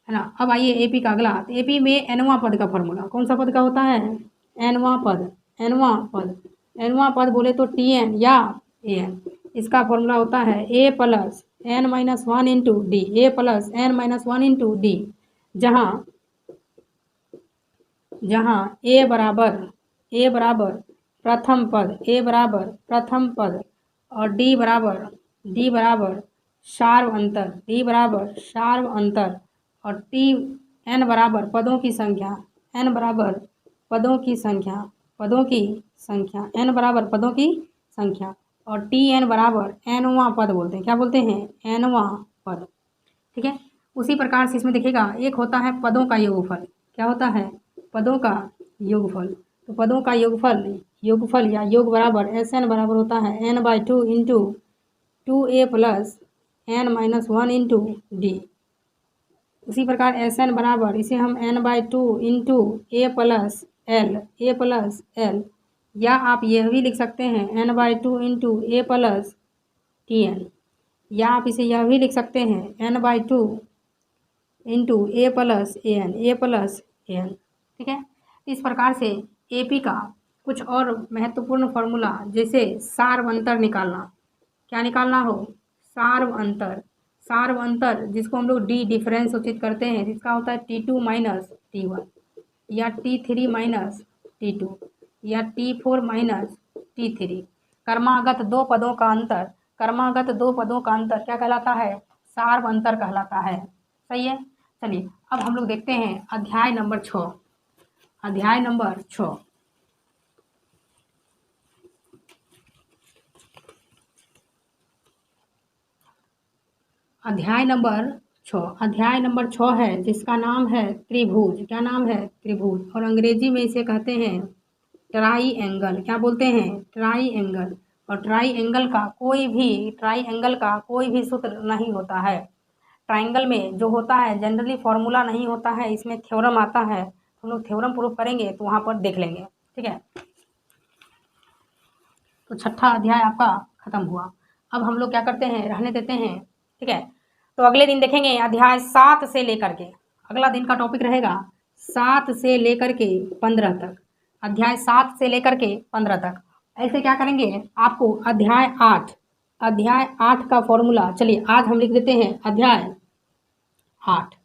है ना। अब आइए एपी का अगला। तो एपी में एनवां पद का फॉर्मूला कौन सा पद का होता है? एनवां पद बोले तो Tn या An। इसका फॉर्मूला होता है A plus n minus 1 into D, A plus n minus 1 into D, जहाँ ए बराबर प्रथम पद, और डी बराबर सार्व अंतर, और टी एन बराबर पदों की संख्या, n बराबर पदों की संख्या, और Tn बराबर nवां पद बोलते हैं। क्या बोलते हैं? nवां पद। ठीक है, उसी प्रकार से इसमें देखिएगा एक होता है पदों का योगफल। क्या होता है? पदों का योगफल। तो पदों का योगफल या योग बराबर Sn बराबर होता है n/2 into 2a plus n minus 1 into D. उसी प्रकार Sn बराबर इसे हम n/2 इंटू ए प्लस एल, या आप यह भी लिख सकते हैं n/2 इंटू ए प्लस Tn, या आप इसे यह भी लिख सकते हैं n/2 इंटू ए प्लस एन। ठीक है, इस प्रकार से एपी का कुछ और महत्वपूर्ण फॉर्मूला, जैसे सार्व अंतर निकालना। क्या निकालना हो? सार्व अंतर, जिसको हम लोग डी डिफरेंस सूचित करते हैं, जिसका होता है T2 माइनस T1, या T3 माइनस T2, या T4 माइनस T3। क्रमागत दो पदों का अंतर क्या कहलाता है? सार्व अंतर कहलाता है। सही है। चलिए अब हम लोग देखते हैं अध्याय नंबर 6। अध्याय नंबर 6 अध्याय नंबर 6 है, जिसका नाम है त्रिभुज। क्या नाम है? त्रिभुज। और अंग्रेजी में इसे कहते हैं ट्राईएंगल। क्या बोलते हैं? ट्राईएंगल। और ट्राईएंगल का कोई भी सूत्र नहीं होता है। ट्राइंगल में जो होता है जनरली फॉर्मूला नहीं होता है, इसमें थ्योरम आता है। हम लोग थ्योरम प्रूफ करेंगे तो वहाँ पर देख लेंगे। ठीक है, तो 6ठा अध्याय आपका खत्म हुआ। अब हम लोग क्या करते हैं? रहने देते हैं। ठीक है, तो अगले दिन देखेंगे अध्याय 7 से लेकर के, अगला दिन का टॉपिक रहेगा 7 से लेकर के 15 तक। अध्याय 7 से लेकर के 15 तक। ऐसे क्या करेंगे? आपको अध्याय 8 का फॉर्मूला, चलिए आज हम लिख देते हैं अध्याय 8।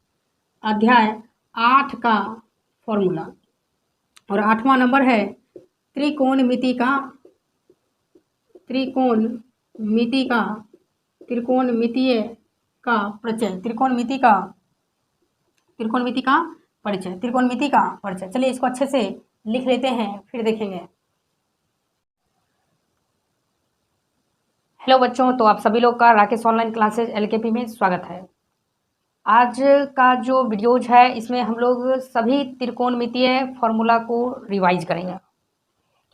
अध्याय 8 का फॉर्मूला। और 8वां नंबर है त्रिकोणमिति का त्रिकोणमितीय का परिचय। त्रिकोणमिति का परिचय। चलिए इसको अच्छे से लिख लेते हैं, फिर देखेंगे। हेलो बच्चों, तो आप सभी लोग का राकेश ऑनलाइन क्लासेज LKP में स्वागत है। आज का जो वीडियोज है इसमें हम लोग सभी त्रिकोणमितीय फॉर्मूला को रिवाइज करेंगे,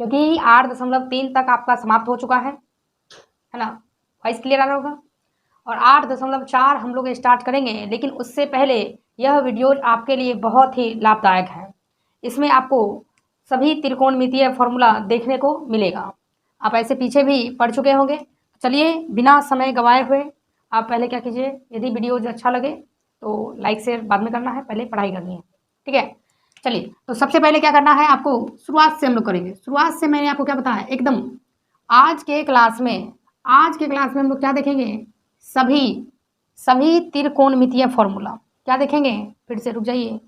क्योंकि 8.3 तक आपका समाप्त हो चुका है ना। वॉइस क्लियर आ रहा होगा। और 8.4 हम लोग स्टार्ट करेंगे, लेकिन उससे पहले यह वीडियो आपके लिए बहुत ही लाभदायक है। इसमें आपको सभी त्रिकोणमितीय फॉर्मूला देखने को मिलेगा। आप ऐसे पीछे भी पढ़ चुके होंगे। चलिए बिना समय गंवाए हुए आप पहले क्या कीजिए, यदि वीडियो अच्छा लगे तो लाइक शेयर बाद में करना है, पहले पढ़ाई करनी है, ठीक है। चलिए, तो सबसे पहले क्या करना है आपको, शुरुआत से हम लोग करेंगे। शुरुआत से मैंने आपको क्या बताया एकदम। आज के क्लास में हम लोग क्या देखेंगे, सभी त्रिकोणमितीय फॉर्मूला। क्या देखेंगे, फिर से रुक जाइए,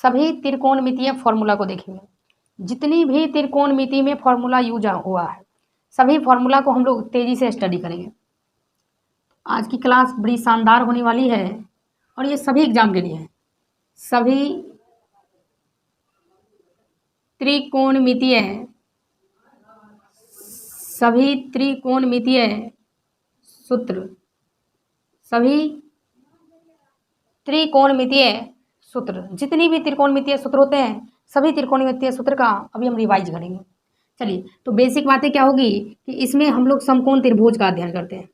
सभी त्रिकोणमितीय फॉर्मूला को देखेंगे। जितनी भी त्रिकोणमिति में फॉर्मूला यूज हुआ है, सभी फॉर्मूला को हम लोग तेजी से स्टडी करेंगे। आज की क्लास बड़ी शानदार होने वाली है, और ये सभी एग्जाम के लिए है। सभी त्रिकोणमितीय सूत्र, जितनी भी त्रिकोणमितीय सूत्र होते हैं, सभी त्रिकोणमितीय सूत्र का अभी हम रिवाइज करेंगे। चलिए, तो बेसिक बातें क्या होगी कि इसमें हम लोग समकोण त्रिभुज का अध्ययन करते हैं।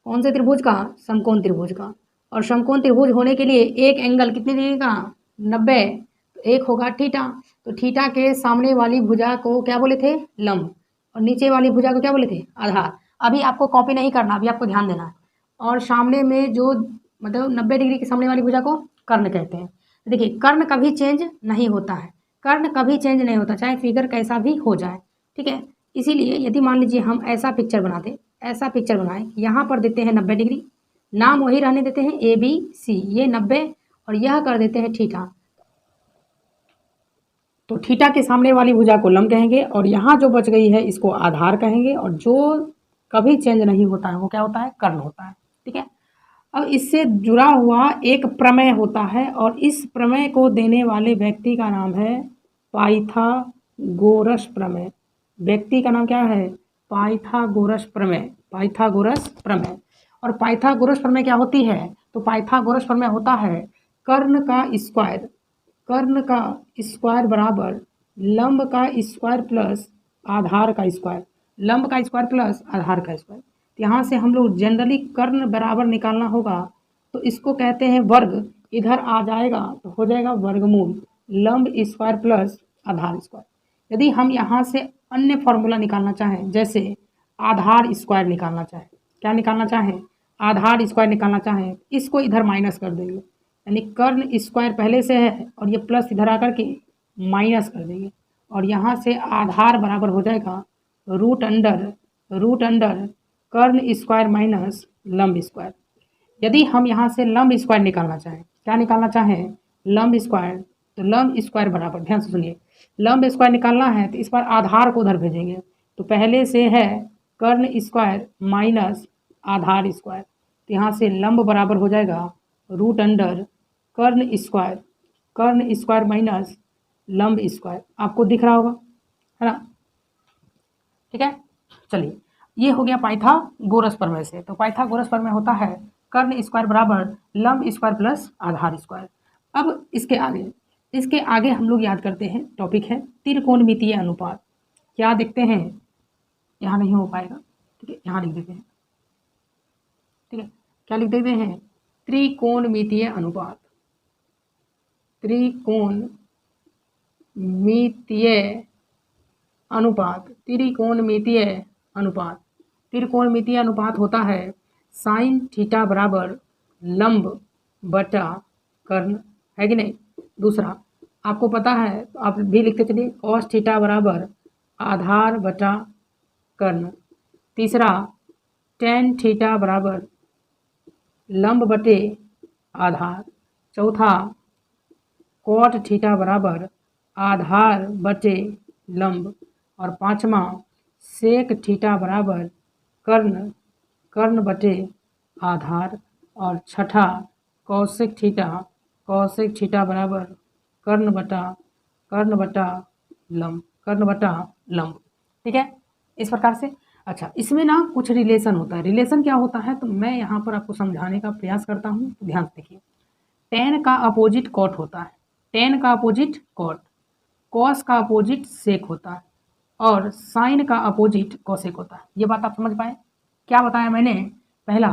कौन से त्रिभुज का, समकोण त्रिभुज का। और समकोण त्रिभुज होने के लिए एक एंगल कितने डिग्री का, 90। तो एक होगा थीटा। तो थीटा के सामने वाली भुजा को क्या बोले थे, लंब, और नीचे वाली भुजा को क्या बोले थे, आधार। अभी आपको कॉपी नहीं करना, अभी आपको ध्यान देना है। और सामने में जो मतलब 90 डिग्री के सामने वाली भुजा को कर्ण कहते हैं। देखिए, कर्ण कभी चेंज नहीं होता है, चाहे फिगर कैसा भी हो जाए, ठीक है। इसीलिए यदि मान लीजिए हम ऐसा पिक्चर बनाएं, यहाँ पर देते हैं 90 डिग्री, नाम वही रहने देते हैं ABC, ये 90, और यह कर देते हैं थीटा। तो थीटा के सामने वाली भुजा को लंब कहेंगे, और यहाँ जो बच गई है इसको आधार कहेंगे, और जो कभी चेंज नहीं होता है वो क्या होता है, कर्ण होता है, ठीक है। अब इससे जुड़ा हुआ एक प्रमेय होता है, और इस प्रमेय को देने वाले व्यक्ति का नाम है पाइथागोरस प्रमेय। व्यक्ति का नाम क्या है, पाइथागोरस प्रमेय। और पाइथागोरस प्रमेय क्या होती है, तो पाइथागोरस प्रमेय होता है कर्ण का स्क्वायर बराबर लंब का स्क्वायर प्लस आधार का स्क्वायर। यहाँ से हम लोग जनरली कर्ण बराबर निकालना होगा, तो इसको कहते हैं वर्ग। इधर आ जाएगा तो हो जाएगा वर्गमूल लंब स्क्वायर प्लस आधार स्क्वायर। यदि हम यहाँ से अन्य फॉर्मूला निकालना चाहें, जैसे आधार स्क्वायर निकालना चाहें, आधार स्क्वायर निकालना चाहें, इसको इधर माइनस कर देंगे, यानी कर्ण स्क्वायर पहले से है और ये प्लस इधर आकर के माइनस कर देंगे, और यहाँ से आधार बराबर हो जाएगा रूट अंडर कर्ण स्क्वायर माइनस लंब स्क्वायर। यदि हम यहाँ से लंब स्क्वायर निकालना चाहें, लंब स्क्वायर, तो लंब स्क्वायर बराबर, ध्यान से सुनिए, लंब स्क्वायर निकालना है तो इस बार आधार को उधर भेजेंगे। तो पहले से है कर्ण स्क्वायर माइनस आधार स्क्वायर, तो यहाँ से लंब बराबर हो जाएगा रूट अंडर कर्ण स्क्वायर माइनस लंब स्क्वायर। आपको दिख रहा होगा, है ना, ठीक है। चलिए, ये हो गया पाइथागोरस प्रमेय से। तो पाइथागोरस प्रमेय होता है कर्ण स्क्वायर बराबर लंब स्क्वायर प्लस आधार स्क्वायर। अब इसके आगे हम लोग याद करते हैं, टॉपिक है त्रिकोणमितीय अनुपात। क्या देखते हैं, यहाँ नहीं हो पाएगा, ठीक है, यहाँ लिख देते हैं, ठीक है। क्या लिख देते हैं, त्रिकोणमितीय अनुपात। त्रिकोणमितीय अनुपात होता है साइन थीटा बराबर लंब बटा कर्ण, है कि नहीं। दूसरा आपको पता है तो आप भी लिखते चलिए, कॉस थीटा बराबर आधार बटा कर्ण। तीसरा टेन थीटा बराबर लंब बटे आधार। चौथा कॉट थीटा बराबर आधार बटे लंब, और पांचवा सेक थीटा बराबर कर्ण कर्ण बटे आधार, और छठा कौशिक थीटा बराबर कर्ण बटा लंब। ठीक है, इस प्रकार से। अच्छा, इसमें ना कुछ रिलेशन होता है। रिलेशन क्या होता है तो मैं यहाँ पर आपको समझाने का प्रयास करता हूँ, तो ध्यान से देखिए। टेन का अपोजिट कॉट होता है, टेन का अपोजिट कॉट, कॉस का अपोजिट सेक होता है, और साइन का अपोजिट कॉसेक होता है। ये बात आप समझ पाए? क्या बताया मैंने? पहला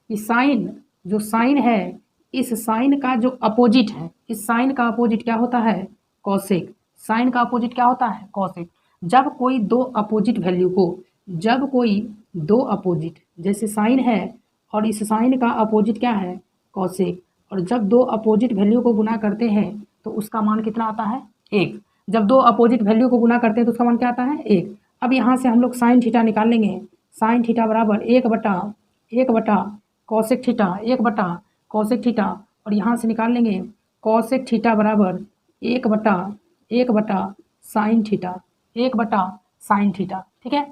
कि साइन, जो साइन है, इस साइन का जो अपोजिट है, इस साइन का अपोजिट क्या होता है? कॉसेक। साइन का अपोजिट क्या होता है? कॉसेक। जब कोई दो अपोजिट वैल्यू को, जब कोई दो अपोजिट, जैसे साइन है और इस साइन का अपोजिट क्या है? कॉसेक, और जब दो अपोजिट वैल्यू को गुना करते हैं तो उसका मान कितना आता है? 1। जब दो अपोजिट वैल्यू को गुना करते हैं तो उसका मान क्या आता है? 1। अब यहाँ से हम लोग साइन थीटा निकाल लेंगे। साइन थीटा बराबर 1 बटा कॉसेक थीटा, 1 बटा कॉसेक थीटा, और यहाँ से निकाल लेंगे कॉसेक थीटा बराबर 1 बटा साइन थीटा, 1/sin थीटा। ठीक है।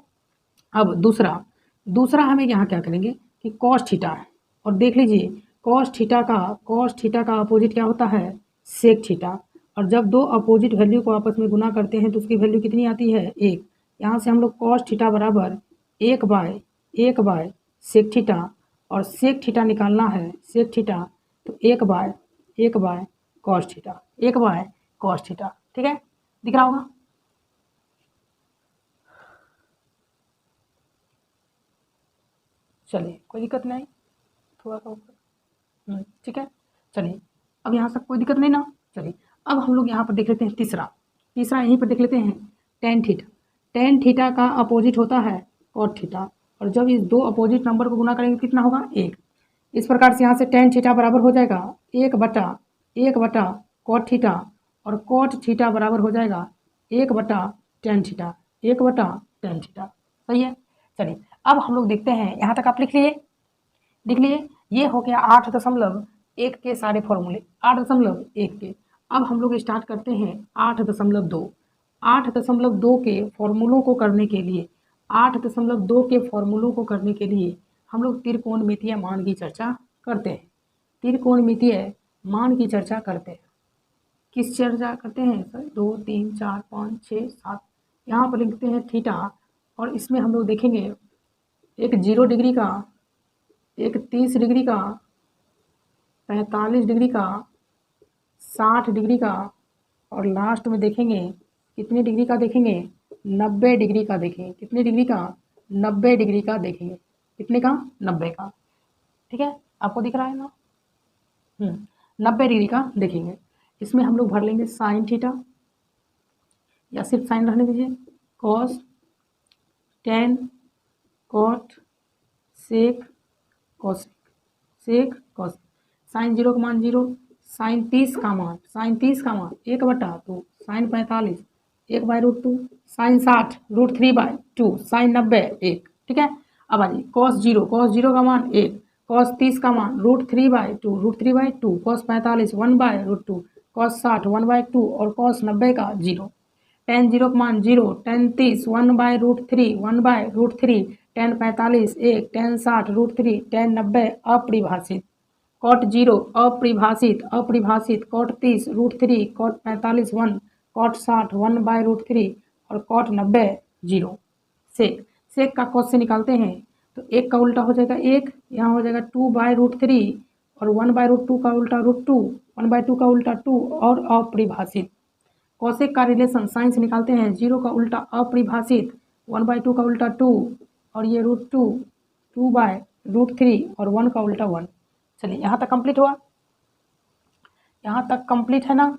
अब दूसरा हमें यहाँ क्या करेंगे कि कॉस थीटा है, और देख लीजिए कॉस थीटा का अपोजिट क्या होता है? सेक थीटा, और जब दो अपोजिट वैल्यू को आपस में गुना करते हैं तो उसकी वैल्यू कितनी आती है? 1। यहाँ से हम लोग कॉस थीटा बराबर 1/1 सेक थीटा, और सेक थीटा निकालना है, सेक थीटा, तो 1/1 कॉस थीटा, 1/कॉस थीटा। ठीक है, दिख रहा होगा? चलिए, कोई दिक्कत नहीं, थोड़ा सा ऊपर। ठीक है, चलिए, अब यहाँ तक कोई दिक्कत नहीं ना। चलिए, अब हम लोग यहाँ पर देख लेते हैं तीसरा यहीं पर देख लेते हैं टेन थीटा। टेन थीटा का अपोजिट होता है कॉट थीटा, और जब इस दो अपोजिट नंबर को गुना करेंगे कितना होगा? 1। इस प्रकार से यहाँ से टेन थीटा बराबर हो जाएगा 1/1 कॉट थीटा, और कॉट थीटा बराबर हो जाएगा 1/टेन थीटा, 1/टेन थीटा। सही है। चलिए, अब हम लोग देखते हैं, यहाँ तक आप लिख लिए। ये हो गया 8.1 के सारे फॉर्मूले, 8.1 के। अब हम लोग स्टार्ट करते हैं 8.2। 8.2 के फॉर्मूलों को करने के लिए, 8.2 के फॉर्मूलों को करने के लिए हम लोग त्रिकोणमितीय मान की चर्चा करते हैं। त्रिकोणमितीय मान की चर्चा करते हैं। किस चर्चा करते हैं सर? 2, 3, 4, 5, 6, 7। यहाँ पर लिखते हैं थीटा, और इसमें हम लोग देखेंगे एक 0 डिग्री का, एक 30 डिग्री का, 45 डिग्री का, 60 डिग्री का, और लास्ट में देखेंगे कितने डिग्री का देखेंगे? 90 डिग्री का देखेंगे। कितने डिग्री का? 90 डिग्री का देखेंगे। कितने का? 90 का। ठीक है, आपको दिख रहा है ना? 90 डिग्री का देखेंगे। इसमें हम लोग भर लेंगे साइन थीटा, या सिर्फ साइन रहने दीजिए, कॉस, टेन, कॉट, सेक, कॉसेक, सेक, कॉसेक। साइन 0 का मान 0, साइन 30 का मान 1/2, साइन 45 1/√2, साइन 60 √3/2, साइन 90 1। ठीक है, अब आ जाइए कॉस 0 का मान 1, कॉस 30 का मान √3/2, कॉस 45 1/√2, कॉस 60 1/2, और कॉस 90 का 0। टेन 0 का मान 0, टेन 30 1/√3, टेन 45 1, टेन 60 √3, टेन 90 अपरिभाषित, कॉट 0 अपरिभाषित, कॉट 30 √3, कॉट 45 1, कॉट 60 1/√3, और कॉट 90 0। सेक का कॉस से निकालते हैं तो 1 का उल्टा हो जाएगा 1, यहाँ हो जाएगा 2/√3, और 1/√2 का उल्टा √2, 1/2 का उल्टा 2, और अपरिभाषित। कॉसेक का रिलेशन साइन से निकालते हैं, 0 का उल्टा अपरिभाषित, 1/2 का उल्टा 2, और ये √2, 2/√3, और 1 का उल्टा 1। चलिए, यहाँ तक कंप्लीट हुआ? यहाँ तक कंप्लीट है ना?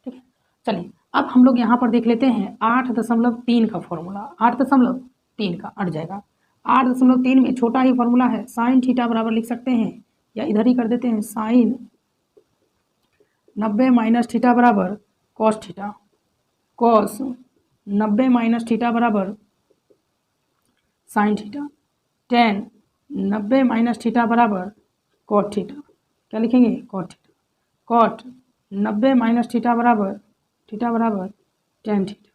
ठीक है, चलिए, अब हम लोग यहाँ पर देख लेते हैं 8.3 का फॉर्मूला। 8.3 का अट जाएगा। 8.3 में छोटा ही फॉर्मूला है, साइन थीटा बराबर लिख सकते हैं, या इधर ही कर देते हैं, साइन 90 माइनस थीटा बराबर cos theta, cos 90 minus theta बराबर sine theta, tan 90 minus theta बराबर कॉट थीटा। क्या लिखेंगे? Cot theta. Cot 90 minus theta बराबर tan theta,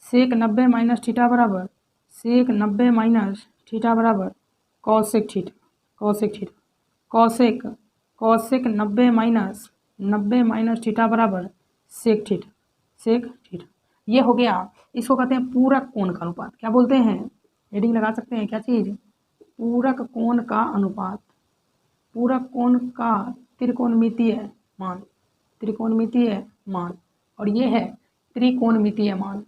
sec 90 minus theta बराबर सेक 90 माइनस थीटा बराबर cosec theta, cosec 90 minus theta बराबर सेक थीटा। ये हो गया, इसको कहते हैं पूरक कोण का अनुपात। क्या बोलते हैं, हेडिंग लगा सकते हैं, क्या चीज़, पूरक कोण का अनुपात, पूरक कोण का त्रिकोणमितीय मान, और ये है त्रिकोणमितीय मान।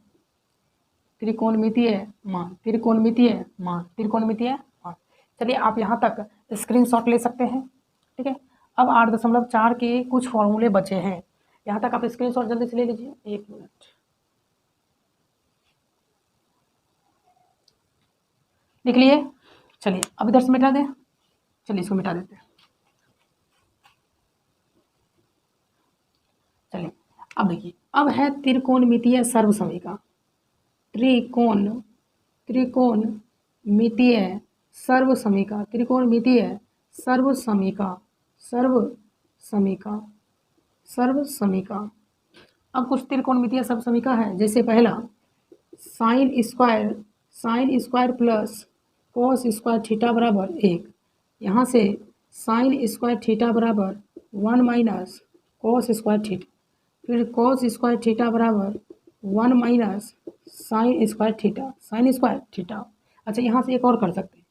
चलिए आप यहाँ तक स्क्रीनशॉट ले सकते हैं, ठीक है। अब 8.4 के कुछ फॉर्मूले बचे हैं, यहाँ तक आप स्क्रीनशॉट जल्दी से ले लीजिए। 1 मिनट, लिख लिए। चलिए अब इधर से मिटा दें, चलिए इसको मिटा देते हैं। चलिए अब देखिए, अब है त्रिकोणमितीय सर्वसमीका, त्रिकोणमितीय सर्वसमीका। अब कुछ त्रिकोणमितीय सर्वसमीका है, जैसे पहला sine square plus cos square theta बराबर 1, यहाँ से साइन स्क्वायर थीटा बराबर 1 माइनस कॉस स्क्वायर थीटा, फिर कॉस स्क्वायर थीटा बराबर 1 माइनस साइन स्क्वायर थीटा। अच्छा, यहाँ से एक और कर सकते हैं,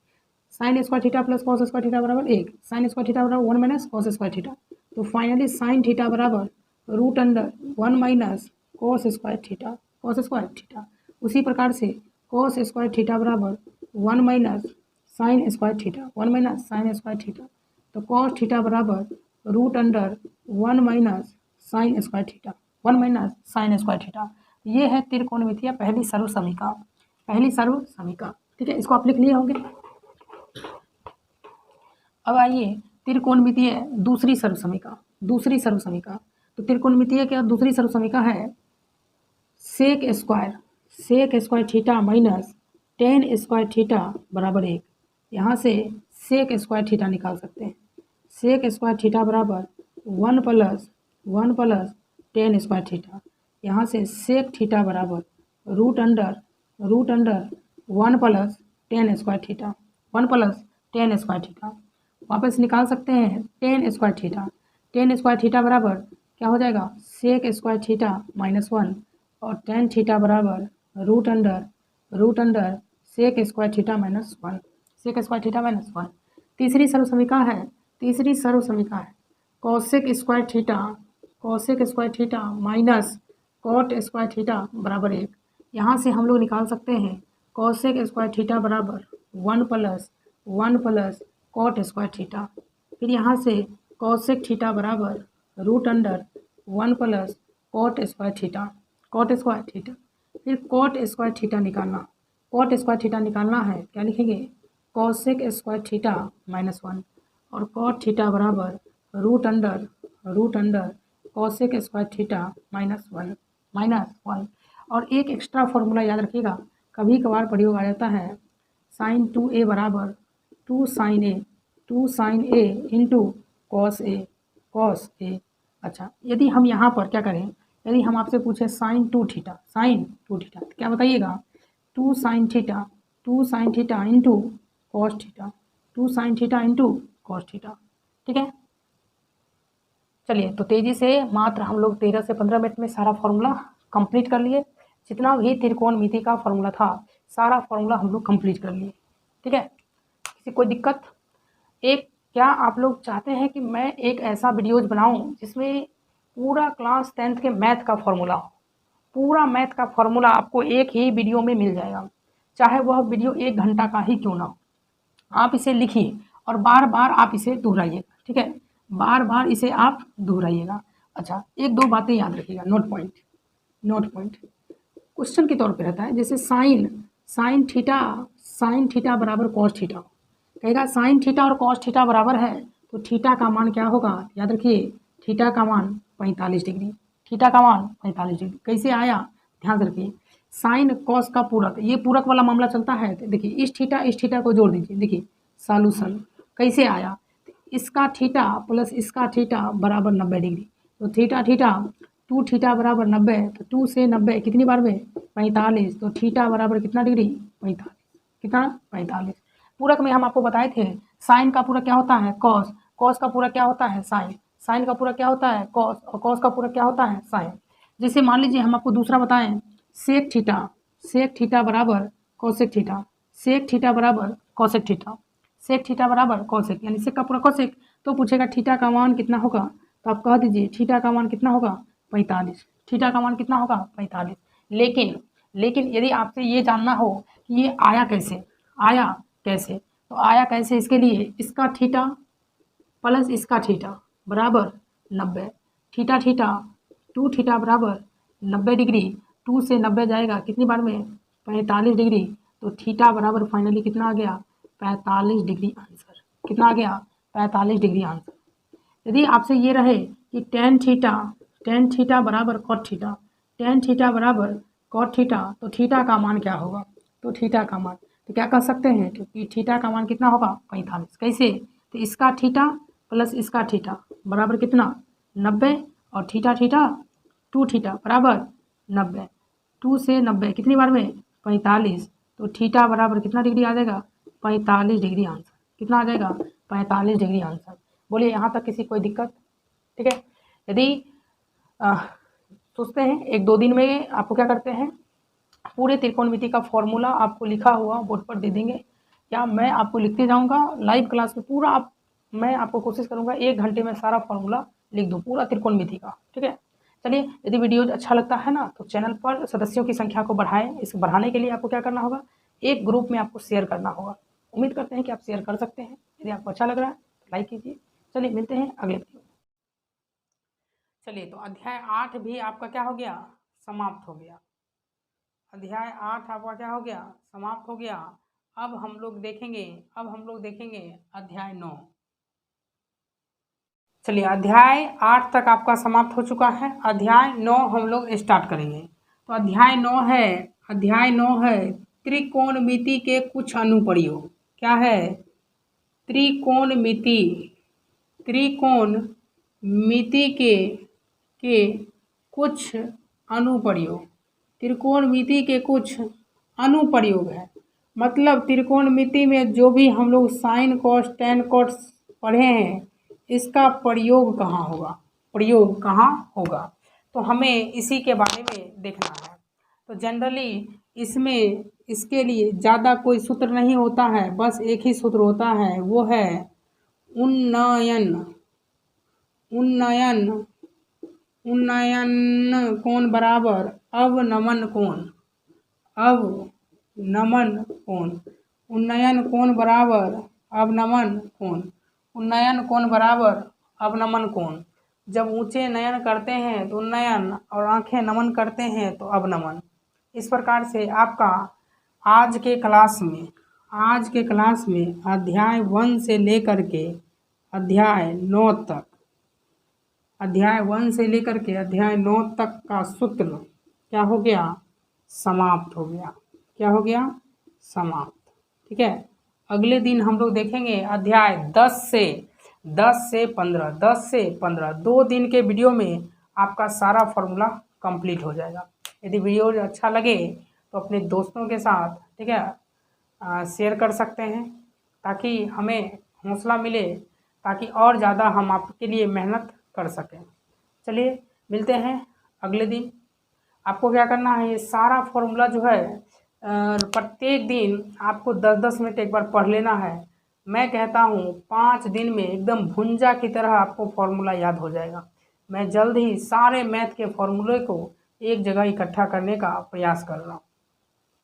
sine square theta plus cos square theta बराबर 1, साइन स्क्वायर थीटा बराबर 1 माइनस कॉस स्क्वायर थीटा, तो फाइनली साइन थीटा बराबर √1 माइनस कॉस स्क्वायर थीटा। उसी प्रकार से कॉस स्क्वायर थीटा बराबर 1 माइनस साइन स्क्वायर थीटा, तो कॉस थीटा बराबर √1 माइनस साइन स्क्वायर थीटा। ये है त्रिकोणमितीय पहली सर्वसमीका, ठीक है। इसको आप लिख लिए होंगे। अब आइए त्रिकोणमितीय दूसरी सर्वसमीका। तो त्रिकोणमितीय क्या दूसरी सर्वसमीका है, sec square theta minus tan square theta बराबर 1, यहाँ से सेक स्क्वायर थीटा निकाल सकते हैं। सेक स्क्वायर थीटा बराबर 1 प्लस टेन स्क्वायर थीटा, यहाँ से सेक थीटा बराबर √1 प्लस टेन स्क्वायर थीटा, वापस निकाल सकते हैं टेन स्क्वायर थीटा बराबर क्या हो जाएगा, सेक स्क्वायर थीटा -1, और टेन थीटा बराबर √, सेक स्क्वायर थीटा -1। तीसरी सर्वसमीका है cosec square theta minus cot square theta बराबर 1, यहाँ से हम लोग निकाल सकते हैं कॉसेक स्क्वायर थीटा बराबर 1 प्लस कॉट स्क्वायर थीटा, फिर यहाँ से कॉसेक थीटा बराबर √1 प्लस कॉट स्क्वायर थीटा, फिर कॉट स्क्वायर थीटा निकालना है। क्या लिखेंगे, कॉसेक स्क्वायर थीटा -1, और कॉट थीटा बराबर √, कॉसेक स्क्वायर थीटा -1। और एक एक्स्ट्रा फॉर्मूला याद रखिएगा, कभी कभार प्रयोग आ जाता है, साइन 2a बराबर 2 sign A into cos A. अच्छा, यदि हम यहाँ पर क्या करें, यदि हम आपसे पूछे साइन 2 थीटा, तो क्या बताइएगा, 2 sine theta into cos theta, 2 sine theta into cos theta, ठीक है। चलिए तो तेज़ी से मात्र हम लोग 13 से 15 मिनट में सारा फॉर्मूला कंप्लीट कर लिए। जितना भी त्रिकोणमिति का फॉर्मूला था सारा फॉर्मूला हम लोग कंप्लीट कर लिए, ठीक है। किसी कोई दिक्कत? एक क्या आप लोग चाहते हैं कि मैं एक ऐसा वीडियोज बनाऊं जिसमें पूरा क्लास 10th के मैथ का फॉर्मूला हो? पूरा मैथ का फॉर्मूला आपको एक ही वीडियो में मिल जाएगा, चाहे वह वीडियो 1 घंटा का ही क्यों ना हो। आप इसे लिखिए और बार बार आप इसे दोहराइएगा, ठीक है, बार बार इसे आप दोहराइएगा। अच्छा, 1-2 बातें याद रखिएगा, नोट पॉइंट क्वेश्चन के तौर पे रहता है। जैसे साइन थीटा बराबर कॉस थीटा, कहेगा साइन थीटा और कॉस थीटा बराबर है, तो थीटा का मान क्या होगा, याद रखिए थीटा का मान 45 डिग्री, कैसे आया ध्यान रखिए। साइन कॉस का पूरक, ये पूरक वाला मामला चलता है, तो देखिए इस थीटा को जोड़ दीजिए, देखिए सॉल्यूशन कैसे आया, इसका थीटा प्लस इसका थीटा बराबर 90 डिग्री। तो थीटा थीटा 2 थीटा बराबर 90, तो 2 से 90 कितनी बार में 45, तो थीटा बराबर कितना डिग्री 45, कितना 45। पूरक में हम आपको बताए थे साइन का पूरा क्या होता है कॉस, कॉस का पूरा क्या होता है साइन, साइन का पूरा क्या होता है कॉस, और कॉस का पूरा क्या होता है साइन। जैसे मान लीजिए हम आपको दूसरा बताएं सेक थीटा बराबर कोसेक थीटा, सेक थीटा बराबर कोसेक थीटा, सेक थीटा बराबर कोसेक, यानी सेक का पूरा कोसेक। तो पूछेगा थीटा का मान कितना होगा, तो आप कह दीजिए थीटा का मान कितना होगा 45, थीटा का मान कितना होगा 45। लेकिन यदि आपसे ये जानना हो कि ये आया कैसे, तो आया कैसे, इसके लिए इसका थीटा प्लस इसका थीटा बराबर 90, थीटा थीटा 2 थीटा बराबर 90 डिग्री, 2 से 90 जाएगा कितनी बार में 45 डिग्री, तो थीटा बराबर फाइनली कितना आ गया 45 डिग्री आंसर, कितना आ गया 45 डिग्री आंसर। यदि आपसे ये रहे कि टेन थीटा बराबर कॉट थीटा, टेन थीटा बराबर कॉट थीटा, तो थीटा का मान क्या होगा, तो थीटा का मान तो क्या कह सकते हैं कि थीटा का मान कितना होगा 45। कैसे, तो इसका थीटा प्लस इसका थीटा बराबर कितना 90, और थीटा थीटा 2 थीटा बराबर 90, 2 से 90 कितनी बार में 45, तो थीटा बराबर कितना डिग्री आ जाएगा 45 डिग्री आंसर, कितना आ जाएगा 45 डिग्री आंसर। बोलिए यहाँ तक किसी कोई दिक्कत, ठीक है। यदि सोचते हैं 1-2 दिन में आपको क्या करते हैं पूरे त्रिकोणमिति का फॉर्मूला आपको लिखा हुआ बोर्ड पर दे देंगे, या मैं आपको लिखते जाऊंगा लाइव क्लास में पूरा मैं आपको कोशिश करूंगा 1 घंटे में सारा फॉर्मूला लिख दूं पूरा त्रिकोणमिति का, ठीक है। चलिए, यदि वीडियो अच्छा लगता है ना तो चैनल पर सदस्यों की संख्या को बढ़ाएं। इस बढ़ाने के लिए आपको क्या करना होगा, एक ग्रुप में आपको शेयर करना होगा। उम्मीद करते हैं कि आप शेयर कर सकते हैं। यदि आपको अच्छा लग रहा है तो लाइक कीजिए। चलिए मिलते हैं अगले वीडियो में। चलिए, तो अध्याय 8 भी आपका क्या हो गया, समाप्त हो गया। अध्याय 8 आपका क्या हो गया, समाप्त हो गया। अब हम लोग देखेंगे अध्याय 9। चलिए, अध्याय 8 तक आपका समाप्त हो चुका है। अध्याय 9 हम लोग स्टार्ट करेंगे। तो अध्याय 9 है त्रिकोणमिति के कुछ अनुप्रयोग। क्या है, त्रिकोणमिति के कुछ अनुप्रयोग, त्रिकोणमिति के कुछ अनुप्रयोग है। मतलब त्रिकोणमिति में जो भी हम लोग साइन कॉस टेन कॉस पढ़े हैं, इसका प्रयोग कहाँ होगा, तो हमें इसी के बारे में देखना है। तो जनरली इसके लिए ज़्यादा कोई सूत्र नहीं होता है, बस एक ही सूत्र होता है, वो है उन्नयन कोण बराबर अवनमन कोण, उन्नयन कोण बराबर अवनमन कोण। जब ऊंचे नयन करते हैं तो उन्नयन, और आंखें नमन करते हैं तो अवनमन। इस प्रकार से आपका आज के क्लास में अध्याय 1 से लेकर के अध्याय 9 तक, अध्याय 9 तक का सूत्र क्या हो गया, समाप्त हो गया, समाप्त। ठीक है। अगले दिन हम लोग देखेंगे अध्याय 10 से 15 2 दिन के वीडियो में आपका सारा फॉर्मूला कंप्लीट हो जाएगा। यदि वीडियो अच्छा लगे तो अपने दोस्तों के साथ, ठीक है, शेयर कर सकते हैं, ताकि हमें हौसला मिले, ताकि और ज़्यादा हम आपके लिए मेहनत कर सकें। चलिए मिलते हैं अगले दिन। आपको क्या करना है, ये सारा फॉर्मूला जो है प्रत्येक दिन आपको 10-10 मिनट एक बार पढ़ लेना है। मैं कहता हूँ 5 दिन में एकदम भुंजा की तरह आपको फॉर्मूला याद हो जाएगा। मैं जल्द ही सारे मैथ के फॉर्मूले को एक जगह इकट्ठा करने का प्रयास कर रहा हूँ।